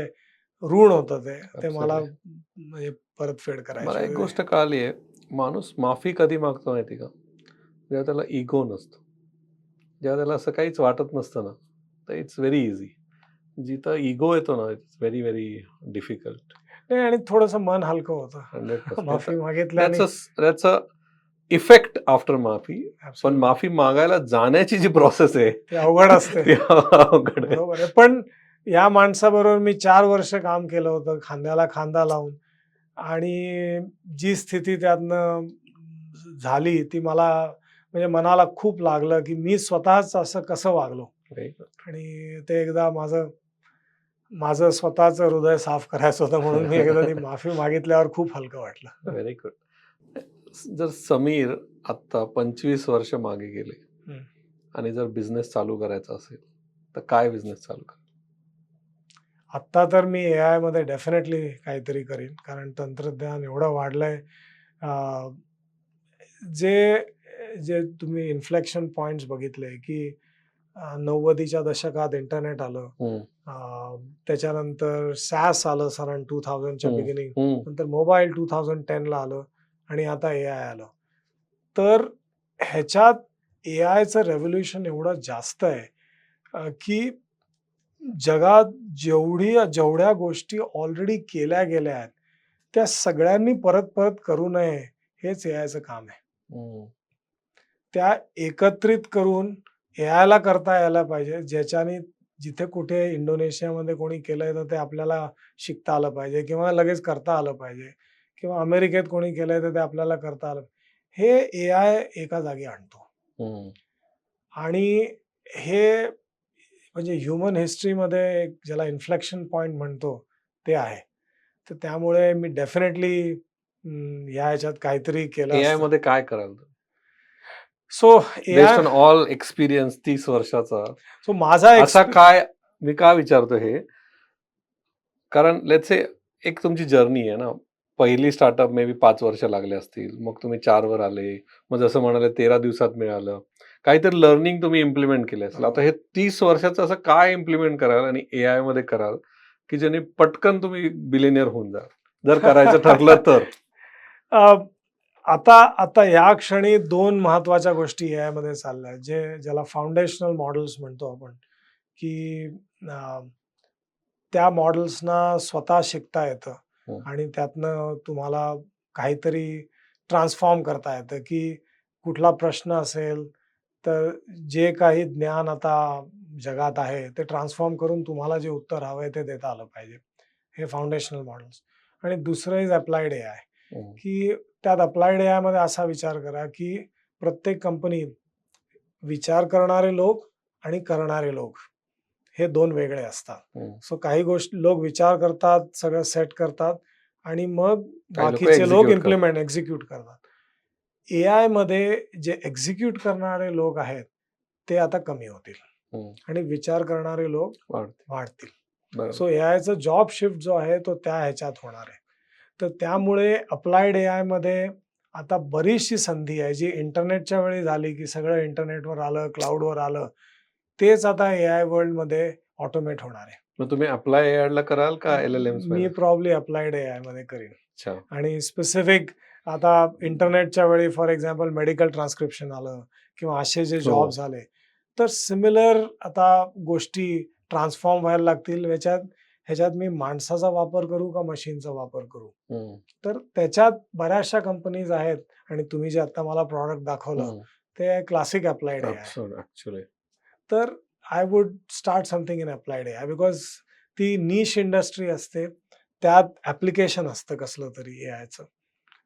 ऋण होतं ते मला म्हणजे परतफेड मला करायची एक होती. गोष्ट कळाली आहे, माणूस माफी कधी मागतो माहिती का? जेव्हा त्याला इगो नसतो, जेव्हा त्याला असं काहीच वाटत नसतं ना, तर इट्स व्हेरी इझी. जिथं इगो येतो ना, इट्स व्हेरी व्हेरी डिफिकल्ट. नाही आणि थोडंसं मन हलकं होतं. 100%. माफी मागितल्याने. दॅट्स अ इफेक्ट आफ्टर माफी. पण ॲब्सोल्युटली. माफी मागायला जाण्याची जी प्रोसेस आहे, ते अवघड असते. ती अवघड आहे. बरोबर आहे. पण या माणसाबरोबर मी 4 वर्ष काम केलं होतं खांद्याला खांदा लावून आणि जी स्थिती त्यातनं झाली ती मला म्हणजे मनाला खूप लागलं, की मी स्वतःच असं कसं वागलो. Very good. आणि ते एकदा माझं माझं स्वतःचं हृदय साफ करायचं होतं म्हणून मी एकदा ती माफी मागितल्यावर खूप हलकं वाटलं. Very good. जर समीर आत्ता 25 वर्ष मागे गेले हं. आणि जर बिझनेस चालू करायचा असेल, तर काय बिझनेस चालू करा? आत्ता तर मी एआयमध्ये डेफिनेटली काहीतरी करीन. कारण तंत्रज्ञान एवढं वाढलंय. अ, जे जे तुम्ही इन्फ्लेक्शन पॉइंट्स बघितले की 90च्या दशकात इंटरनेट आलं, हम्म, त्याच्यानंतर सॅस आलं सरण 2000च्या हम्म, बिगिनिंग, हम्म, नंतर मोबाईल 2010ला आलं आणि आता AI आलं. तर ह्याच्यात AIचं रेव्होल्युशन एवढं जास्त आहे की जगात जेवढ्या गोष्टी ऑलरेडी केल्या गेल्या आहेत, त्या सगळ्यांनी परत परत करू नये हेच AIचं काम आहे. हम्म. त्या एकत्रित करून AIला करता यायला पाहिजे, ज्याच्याने जिथे कुठे इंडोनेशियामध्ये कोणी केलंय तर ते आपल्याला शिकता आलं पाहिजे किंवा लगेच करता आलं पाहिजे किंवा अमेरिकेत कोणी केलंय तर ते आपल्याला करता आलं. हे AI एका जागी आणतो हम्म. आणि हे म्हणजे ह्युमन हिस्ट्रीमध्ये एक ज्याला इन्फ्लेक्शन पॉइंट म्हणतो ते आहे. तर त्यामुळे मी डेफिनेटली ह्या ह्याच्यात काहीतरी केलं AI असतं. मध्ये काय कराल so based AI on all experience 30 वर्षाचा सो माझा असा काय मी का विचारतो हे कारण लेट्स से एक तुमची जर्नी आहे ना पहिली स्टार्टअप मे बी 5 वर्ष लागले असतील मग तुम्ही 4 वर आले मग जसं म्हणाले 13 दिवसात मिळालं काहीतरी लर्निंग तुम्ही इम्प्लिमेंट केले असेल आता हे 30 वर्षाचं असं काय इम्प्लिमेंट कराल आणि AI मध्ये कराल की ज्याने पटकन तुम्ही बिलिनियर होऊन जाल जर करायचं ठरलं तर अ, आता आता या क्षणी 2 महत्त्वाच्या गोष्टी AI मध्ये चालल्या आहेत, ज्याला फाउंडेशनल मॉडेल्स म्हणतो आपण, की अ, त्या मॉडेल्सना स्वतः शिकता येतं हं, आणि त्यातनं तुम्हाला काहीतरी ट्रान्सफॉर्म करता येतं, की कुठला प्रश्न असेल, तर जे काही ज्ञान आता जगात आहे, ते ट्रान्सफॉर्म करून तुम्हाला जे उत्तर हवंय ते देता आलं पाहिजे. हे फाउंडेशनल मॉडेल्स. आणि दुसरं इज अप्लाइड AI, हं, की त्यात अप्लाइड एआयमध्ये असा विचार करा, की प्रत्येक कंपनीत विचार करणारे लोक आणि करणारे लोक हे 2 वेगळे असतात. हं. सो काही गोष्टी लोक विचार करतात, सगळं सेट करतात आणि मग काही लोक बाकीचे लोक एक्झिक्यूट करतात एक्झिक्यूट करतात. एआयमध्ये जे एक्झिक्यूट करणारे लोक आहेत, ते आता कमी होतील हं, आणि विचार करणारे लोक वाढते वाढतील. बरोबर सो एआयचा जॉब शिफ्ट जो आहे तो त्या ह्याच्यात होणार आहे. तर त्यामुळे अप्लाइड एआयमध्ये आता बरीचशी संधी आहे, जी इंटरनेटच्या वेळी झाली, की सगळं इंटरनेटवर आलं, क्लाउडवर आलं. तेच आता एआय वर्ल्डमध्ये ऑटोमेट होणार आहे. मग तुम्ही अप्लाय AI ला कराल का LLMs मी मध्ये प्रॉब्ली अप्लाइड एआयमध्ये करीन. अच्छा आणि स्पेसिफिक आता इंटरनेटच्या वेळी फॉर एक्झाम्पल मेडिकल ट्रान्स्क्रिप्शन आलं किंवा असे जे हो जॉब्स आले, तर सिमिलर आता गोष्टी ट्रान्सफॉर्म व्हायला लागतील. ह्याच्यात मी माणसाचा वापर करू का मशीनचा वापर करू? हं, तर त्याच्यात बऱ्याचशा कंपनीज आहेत आणि तुम्ही जे आता मला प्रॉडक्ट दाखवलं, हं. ते क्लासिक अप्लाइड एआय. ऍक्च्युली तर I would start something in applied AI because ती निश इंडस्ट्री असते. त्यात ॲप्लिकेशन असतं कसलं तरी एआयचं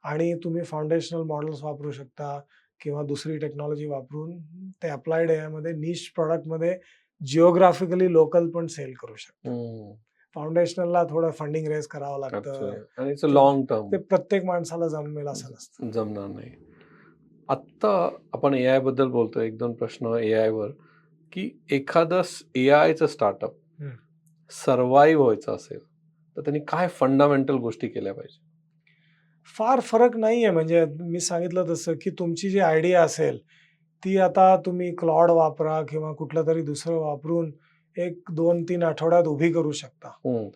आणि तुम्ही फाउंडेशनल मॉडेल्स वापरू शकता किंवा दुसरी टेक्नॉलॉजी वापरून ते अप्लाइड एआयमध्ये निश प्रॉडक्टमध्ये जिओग्राफिकली लोकल पण सेल करू शकता. फाउंडेशनलला थोडं फंडिंग रेज करावं लागतं. ऍक्च्युली आणि इट्स अ ते लॉंग टर्म ते प्रत्येक माणसाला जमेल असं नसतं. जमणार नाही आत्ता आपण AI बद्दल बोलतोय 1-2 प्रश्न AI वर की एखादं AIचं स्टार्टअप हं. सर्व्हाइव्ह व्हायचं असेल तर त्यांनी काय फंडामेंटल गोष्टी केल्या पाहिजे फार फरक नाहीये म्हणजे मी सांगितलं तसं, की तुमची जी आयडिया असेल, ती आता तुम्ही क्लॉड वापरा किंवा कुठलं तरी दुसरं वापरून 1, 2, 3 आठवड्यात उभी करू शकता. हम्म,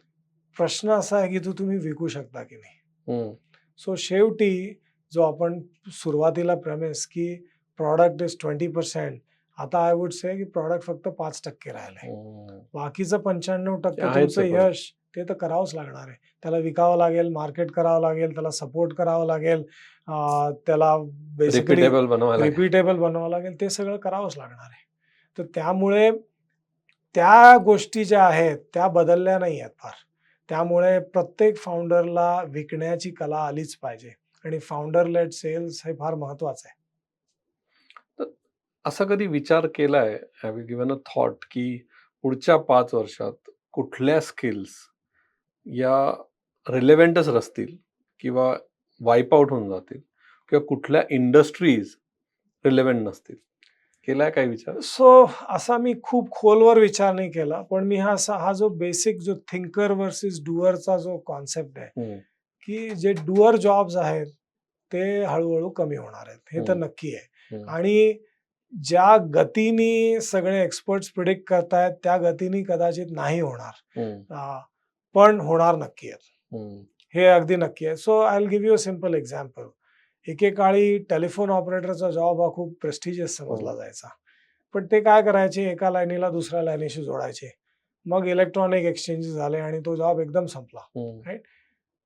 प्रश्न असा आहे, की तो तुम्ही विकू शकता की नाही? हम्म, सो शेवटी जो आपण सुरुवातीला प्रेमिस, की प्रॉडक्ट इज 20% आता आय वुड से की प्रॉडक्ट फक्त 5% राहिलंय. हम्म. बाकीचं ते 95% आहेच तुमचं आहे पण यश ते तर करावंच लागणार आहे. त्याला विकावं लागेल, मार्केट करावं लागेल, त्याला सपोर्ट करावं लागेल, त्याला बेसिकली रिपीटेबल बनवायला लागेल. रिपीटेबल बनवावं लागेल. ते सगळं करावंच लागणार आहे. तर त्यामुळे त्या गोष्टी ज्या आहेत त्या बदलल्या नाही आहेत फार. त्यामुळे प्रत्येक फाउंडरला विकण्याची कला आलीच पाहिजे आणि फाउंडर लेड सेल्स हे फार महत्वाचं आहे. तर असा कधी विचार केलाय have you given a thought की पुढच्या 5 वर्षात कुठल्या स्किल्स या रिलेव्हेंटच असतील किंवा वाईप आउट होऊन जातील किंवा कुठल्या इंडस्ट्रीज रिलेव्हेंट नसतील केलाय काय विचार सो असा मी खूप खोलवर विचार नाही केला, पण मी हा जो बेसिक जो थिंकर वर्सेस डुअरचा जो कॉन्सेप्ट आहे, हम्म, की जे डुअर जॉब्स आहेत, ते हळू-हळू कमी होणार आहेत. हे तर हम्म, नक्की आहे. आणि ज्या गतीने सगळे एक्सपर्ट्स प्रिडिक्ट करतायत त्या गतीने कदाचित नाही होणार, पण होणार नक्की आहे, हे अगदी नक्की आहे. So I will give you a simple example. एकेकाळी टेलिफोन ऑपरेटरचा जॉब हा खूप प्रेस्टिजियस समजला जायचा, पण ते काय करायचे, एका लाईनीला दुसऱ्या लाईनीशी जोडायचे. मग इलेक्ट्रॉनिक एक्सचेंज झाले आणि तो जॉब एकदम संपला, राईट.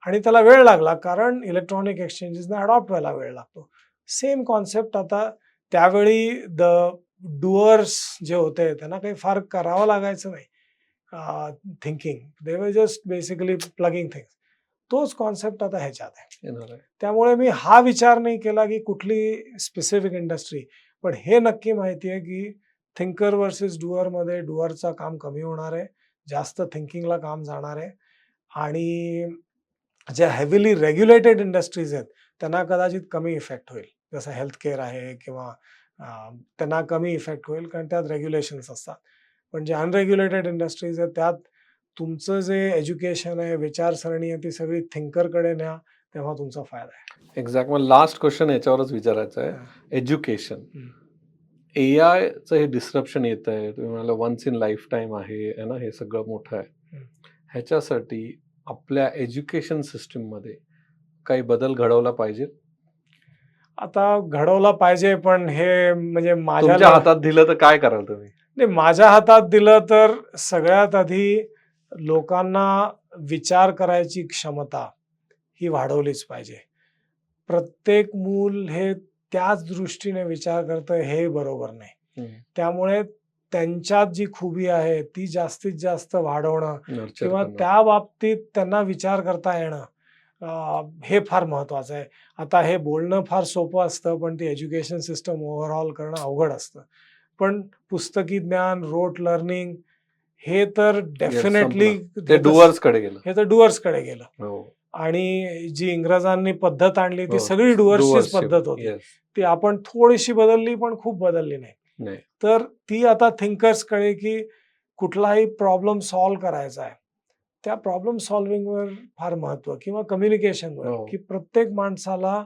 आणि त्याला वेळ लागला कारण इलेक्ट्रॉनिक एक्सचेंजेसना अडॉप्ट व्हायला वेळ लागतो. सेम कॉन्सेप्ट आता त्यावेळी द डुअर्स जे होते त्यांना काही फार करावं लागायचं नाही thinking, they were just basically plugging things. तोच कॉन्सेप्ट आता ह्याच्यात आहे. त्यामुळे मी हा विचार नाही केला की कुठली स्पेसिफिक इंडस्ट्री, पण हे नक्की माहिती आहे की थिंकर वर्सेस डुअर मध्ये डुअरचं काम कमी होणार आहे, जास्त थिंकिंगला काम जाणार आहे. आणि ज्या हेवीली रेग्युलेटेड इंडस्ट्रीज आहेत त्यांना कदाचित कमी इफेक्ट होईल, जसं हेल्थ केअर आहे किंवा त्यांना कमी इफेक्ट होईल कारण त्यात रेग्युलेशन्स असतात. पण जे अनरेग्युलेटेड इंडस्ट्रीज आहेत त्यात तुमचं जे एज्युकेशन आहे, विचारसरणी आहे, ती सगळी थिंकरकडे न्या, तेव्हा तुमचा फायदा आहे. एक्झॅक्ट. मग लास्ट क्वेश्चन याच्यावरच विचारायचं आहे. एज्युकेशन, एआयचं हे डिस्रप्शन येत आहे, तुम्ही म्हणाला वन्स इन लाईफ टाईम आहे ना, हे सगळं मोठं आहे. ह्याच्यासाठी आपल्या एज्युकेशन सिस्टीममध्ये काही बदल घडवला पाहिजे? आता घडवला पाहिजे, पण हे म्हणजे तुमच्या हातात दिलं तर काय कराल तुम्ही? नाही, माझ्या हातात दिलं तर सगळ्यात आधी लोकांना विचार करायची क्षमता ही वाढवलीच पाहिजे. प्रत्येक मूल हे त्याच दृष्टीने विचार करतं हे बरोबर नाही. त्यामुळे त्यांच्यात जी खुबी आहे ती जास्तीत जास्त वाढवणं किंवा त्या बाबतीत त्यांना विचार करता येणं हे फार महत्वाचं आहे. आता हे बोलणं फार सोपं असतं, पण ती एज्युकेशन सिस्टम ओव्हरऑल करणं अवघड असतं. पण पुस्तकी ज्ञान, रोट लर्निंग हे तर डेफिनेटली डुअर्सकडे गेलं, हे तर डुअर्सकडे गेलं. आणि जी इंग्रजांनी पद्धत आणली ती सगळी डुअर्सचीच पद्धत होती. ती आपण थोडीशी बदलली पण खूप बदलली नाही. तर ती आता थिंकर्सकडे की कुठलाही प्रॉब्लेम सॉल्व्ह करायचा आहे, त्या प्रॉब्लेम सॉल्व्हिंगवर फार महत्व, किंवा कम्युनिकेशनवर, की प्रत्येक माणसाला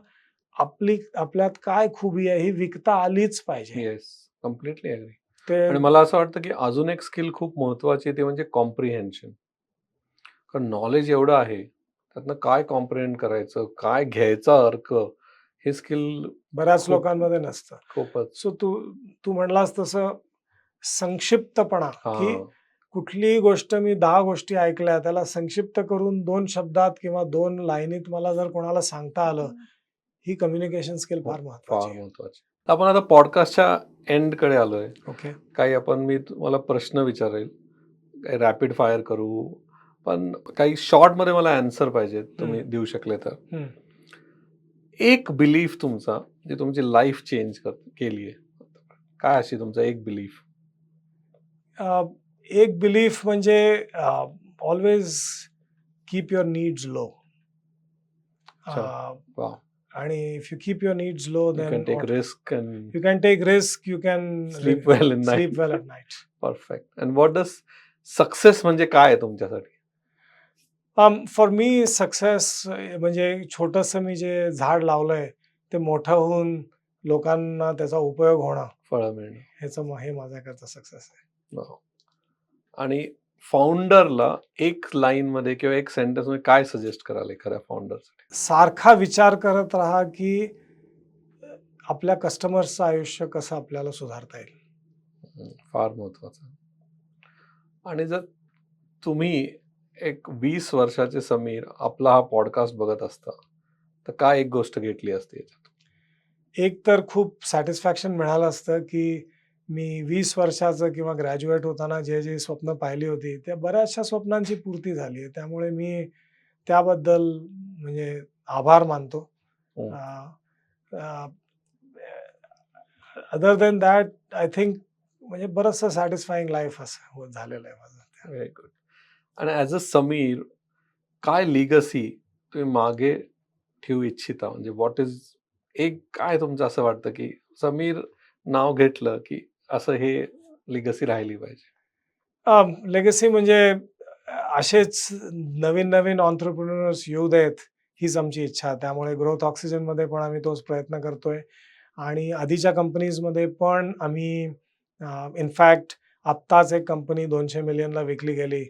आपल्यात काय खूबी आहे ही विकता आलीच पाहिजे. Yes, completely agree. आणि मला असं वाटतं की अजून एक स्किल खूप महत्वाची आहे, ते म्हणजे कॉम्प्रिहेन्शन. कारण नॉलेज एवढं आहे, त्यातनं काय कॉम्प्रिहेंड करायचं, काय घ्यायचा अर्थ, हे स्किल बऱ्याच लोकांमध्ये नसतं. खूपच. सो तू म्हणलास तसं संक्षिप्तपणा, की कुठलीही गोष्ट मी 10 गोष्टी ऐकल्या त्याला संक्षिप्त करून 2 शब्दात किंवा 2 लाईनीत मला जर कोणाला सांगता आलं, ही कम्युनिकेशन स्किल फार महत्वाची. आपण आता पॉडकास्टच्या एंडकडे आलोय. ओके. काही मी तुम्हाला प्रश्न विचारेल, काही रॅपिड फायर करू, पण काही शॉर्ट मध्ये मला आन्सर पाहिजे, तुम्ही देऊ शकले तर. एक बिलीफ तुमचा जे तुमची लाईफ चेंज केली आहे, काय अशी तुमचा एक बिलीफ? एक बिलीफ म्हणजे always keep your needs low. आणि if you keep your needs low, then you can take risk you can sleep well at night. Perfect. And what does success म्हणजे काय आहे तुमच्यासाठी? फॉर मी सक्सेस म्हणजे छोटंसं मी जे झाड लावलंय ते मोठं होऊन लोकांना त्याचा उपयोग होणं, फळं मिळणं, हे माझ्याकरता सक्सेस आहे. आणि फाउंडरला एक लाईन मध्ये किंवा एक सेंटेन्स मध्ये काय सजेस्ट कराल एखाद्या फाउंडरसाठी? सारखा विचार करत राहा की आपल्या कस्टमर्सचं आयुष्य कसं आपल्याला सुधारता येईल. फार महत्वाचं. आणि जर तुम्ही एक 20 वर्षाचे समीर आपला हा पॉडकास्ट बघत असता तर काय एक गोष्ट घेतली असते याच्यात? एक तर खूप सॅटिस्फॅक्शन मिळालं असतं की मी 20 वर्षाचं किंवा ग्रॅज्युएट होताना जे स्वप्न पाहिली होती त्या बऱ्याचशा स्वप्नांची पूर्ती झाली आहे. त्यामुळे मी त्याबद्दल म्हणजे आभार मानतो. Other than that I think म्हणजे बरंचसं सॅटिस्फाईंग लाईफ असं झालेलं आहे माझं. Very good. आणि ॲज अ समीर काय लिगसी तुम्ही मागे ठेवू इच्छिता? म्हणजे व्हॉट इज एक काय तुमचं असं वाटतं की समीर नाव घेतलं की असं हे लिगसी राहिली पाहिजे? लेगसी म्हणजे असेच नवीन नवीन ऑन्ट्रप्रिनर्स येऊ देत हीच आमची इच्छा. त्यामुळे ग्रोथ ऑक्सिजन मध्ये पण आम्ही तोच प्रयत्न करतोय. आणि आधीच्या कंपनीजमध्ये पण आम्ही इनफॅक्ट आत्ताच एक कंपनी 200 मिलियनला विकली गेली.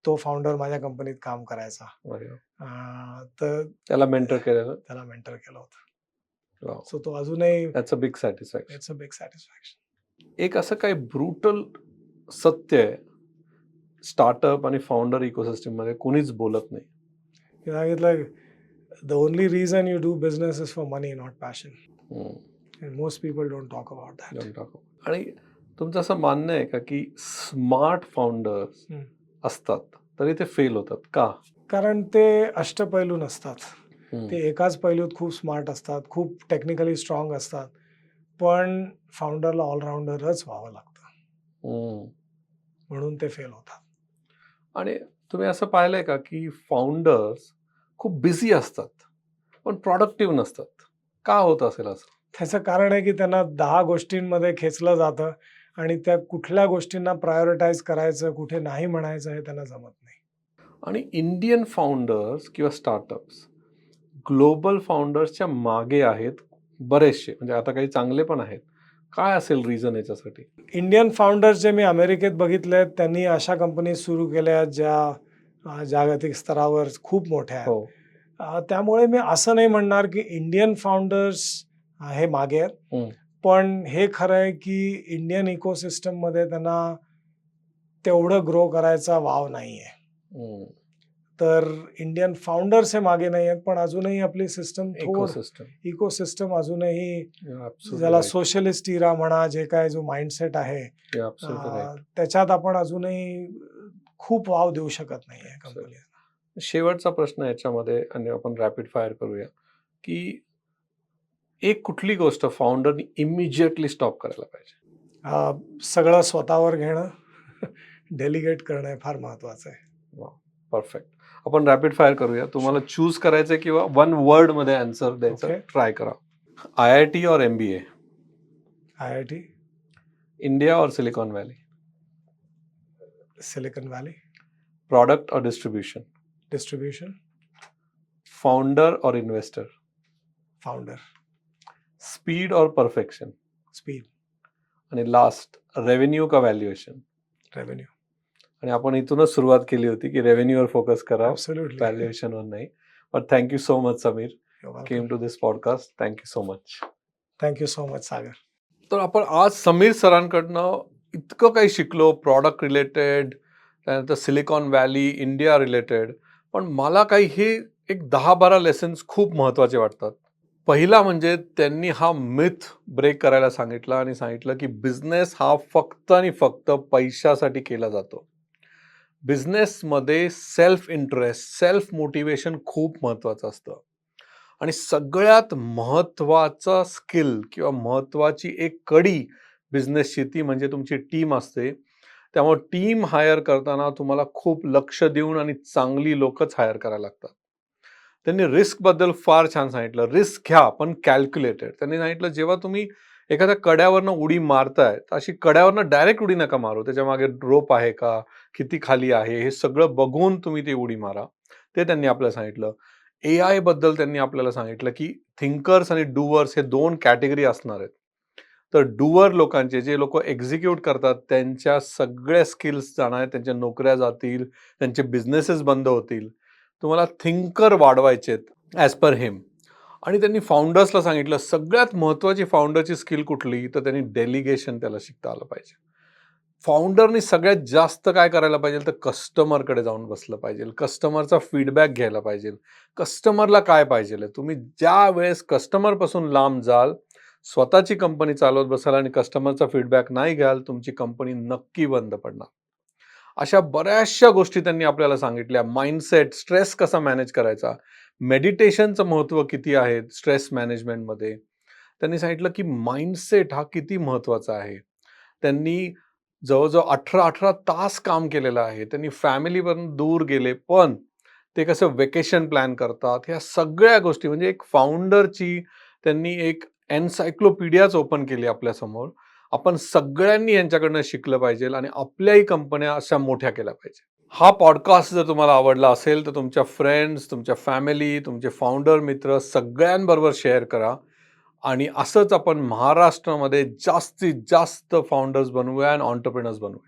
तो फाउंडर माझ्या कंपनीत काम करायचा. अरे वा. तर त्याला मेंटर केलेलं. त्याला मेंटर केलं होतं. वाव. सो तो अजूनही that's a big satisfaction. It's a big satisfaction. एक असं काही ब्रुटल सत्य आहे स्टार्टअप आणि फाउंडर इकोसिस्टम मध्ये कोणीच बोलत नाही. मी सांगितलं, the only reason you do business is for money, not passion. And most people don't talk about that. Don't talk about. आणि तुमचं असं मानणं आहे का की स्मार्ट फाउंडर्स असतात तरी ते फेल होतात का? कारण ते अष्टपैलू नसतात. हम्म. ते एकाच पैलूत खूप स्मार्ट असतात, खूप टेक्निकली स्ट्रॉंग असतात, पण फाउंडरला ऑलराऊंडरच व्हावं लागतं, हम्म. म्हणून ते फेल होतात. आणि तुम्ही असं पाहिलंय का की फाउंडर्स खूप बिझी असतात पण प्रॉडक्टिव्ह नसतात, का होत असेल असं? त्याचं कारण आहे की त्यांना 10 गोष्टींमध्ये खेचलं जातं आणि त्या कुठल्या गोष्टींना प्रायोरिटाईज करायचं, कुठे नाही म्हणायचं हे त्यांना जमत नाही. आणि इंडियन फाउंडर्स किंवा स्टार्टअप्स ग्लोबल फाउंडर्सच्या मागे आहेत बरेचसे, म्हणजे आता काही चांगले पण आहेत. काय असेल रिझन याच्यासाठी? इंडियन फाउंडर्स जे मी अमेरिकेत बघितले त्यांनी अशा कंपनी सुरू केल्या ज्या जागतिक स्तरावर खूप मोठ्या आहेत. हो. त्यामुळे मी असं नाही म्हणणार की इंडियन फाउंडर्स हे मागे आहेत, हम्म. पण हे खरं आहे की इंडियन इकोसिस्टममध्ये त्यांना तेवढं ग्रो करायचा वाव नाही आहे. हम्म. तर इंडियन फाउंडर्स हे मागे नाही आहेत, पण अजूनही आपली सिस्टम इकोसिस्टम. इकोसिस्टम अजूनही Absolutely ज्याला right. सोशलिस्ट इरा म्हणा, जे काय जो माइंडसेट आहे You're absolutely right. त्याच्यात आपण अजूनही खूप वाव देऊ शकत नाहीये कंपनीला. शेवटचा प्रश्न याच्यामध्ये आणि आपण रॅपिड फायर करूया की एक कुठली गोष्ट फाउंडरनी इमिजिएटली स्टॉप करायला पाहिजे? सगळं स्वतःवर घेणं, डेलिगेट करणं हे फार महत्वाचं आहे. परफेक्ट. आपण रॅपिड फायर करूया. तुम्हाला चूज करायचंय किंवा वन वर्ड मध्ये आन्सर द्यायचं Okay. ट्राय करा. IIT और MBA? IIT, इंडिया और silicon valley? Silicon valley, product और डिस्ट्रीब्यूशन? डिस्ट्रीब्यूशन, फाउंडर और इन्वेस्टर? फाउंडर, स्पीड और परफेक्शन? स्पीड, आणि लास्ट रेव्हेन्यू का व्हॅल्युएशन? रेव्हेन्यू. आणि आपण इथूनच सुरुवात केली होती की रेव्हेन्यूवर फोकस करा, Absolutely. व्हॅल्युएशनवर नाही. But thank you so much Sameer, You're welcome. Came to this podcast. Thank you so much. Thank you so much Sagar. तर आपण आज समीर सरांकडनं इतकं काही शिकलो, प्रॉडक्ट रिलेटेड, त्यानंतर सिलिकॉन व्हॅली, इंडिया रिलेटेड. पण मला काही हे एक 10-12 लेसन्स खूप महत्त्वाचे वाटतात. पहिला म्हणजे त्यांनी हा मिथ ब्रेक करायला सांगितला आणि सांगितलं की बिझनेस हा फक्त आणि फक्त पैशासाठी केला जातो. बिझनेसमध्ये सेल्फ इंटरेस्ट, सेल्फ मोटिवेशन खूप महत्त्वाचं असतं. आणि सगळ्यात महत्त्वाचा स्किल किंवा महत्त्वाची एक कडी बिझनेसची ती म्हणजे तुमची टीम असते. त्यामुळे टीम हायर करताना तुम्हाला खूप लक्ष देऊन आणि चांगली लोकच हायर करायला लागतात. त्यांनी रिस्कबद्दल फार छान सांगितलं. रिस्क घ्या पण कॅल्क्युलेटेड. त्यांनी सांगितलं जेव्हा तुम्ही एखाद्या कड्यावरनं उडी मारताय तर अशी कड्यावरनं डायरेक्ट उडी नका मारू. त्याच्यामागे रोप आहे का, किती खाली आहे, हे सगळं बघून तुम्ही ती उडी मारा. ते त्यांनी आपल्याला सांगितलं. AI बद्दल त्यांनी आपल्याला सांगितलं की थिंकर्स आणि डूअर्स हे 2 कॅटेगरी असणार आहेत. तर डूअर लोकांचे, जे लोक एक्झिक्यूट करतात, त्यांच्या सगळ्या स्किल्स जाणार आहेत, त्यांच्या नोकऱ्या जातील, त्यांचे बिझनेसेस बंद होतील. तुम्हाला थिंकर वाढवायचे ॲज पर हिम. आणि त्यांनी फाउंडर्सला सांगितलं सगळ्यात महत्त्वाची फाउंडरची स्किल कुठली, तर त्यांनी डेलिगेशन त्याला शिकता आलं पाहिजे. फाउंडरनी सगळ्यात जास्त काय करायला पाहिजे, तर कस्टमरकडे जाऊन बसलं पाहिजे, कस्टमरचा फीडबॅक घ्यायला पाहिजे. कस्टमरला काय पाहिजे, तुम्ही ज्या वेळेस कस्टमरपासून लांब जाल, स्वतःची कंपनी चालवत बसाल आणि कस्टमरचा फीडबॅक नाही घ्याल, तुमची कंपनी नक्की बंद पडणार. अशा बऱ्याचशा गोष्टी त्यांनी आपल्याला सांगितल्या. माइंडसेट, स्ट्रेस कसा मॅनेज करायचा, मेडिटेशनचं महत्त्व किती आहे स्ट्रेस मॅनेजमेंटमध्ये. त्यांनी सांगितलं की माइंडसेट हा किती महत्त्वाचा आहे. त्यांनी जवळजवळ 18 तास काम केलेलं आहे. त्यांनी फॅमिलीवरून दूर गेले, पण ते कसं वेकेशन प्लॅन करतात, ह्या सगळ्या गोष्टी म्हणजे एक फाउंडरची त्यांनी एक एन्सायक्लोपीडियाच ओपन केली आपल्यासमोर. आपण सगळ्यांनी यांच्याकडनं शिकलं पाहिजे आणि आपल्याही कंपन्या अशा मोठ्या केल्या पाहिजे. हा पॉडकास्ट जर तुम्हाला आवडला असेल तर तुमच्या फ्रेंड्स, तुमच्या फॅमिली, तुमचे फाउंडर मित्र सगळ्यांबरोबर शेअर करा. आणि असंच आपण महाराष्ट्रामध्ये जास्तीत जास्त फाउंडर्स बनवूया आणि एंटरप्रेन्योर्स बनवूया.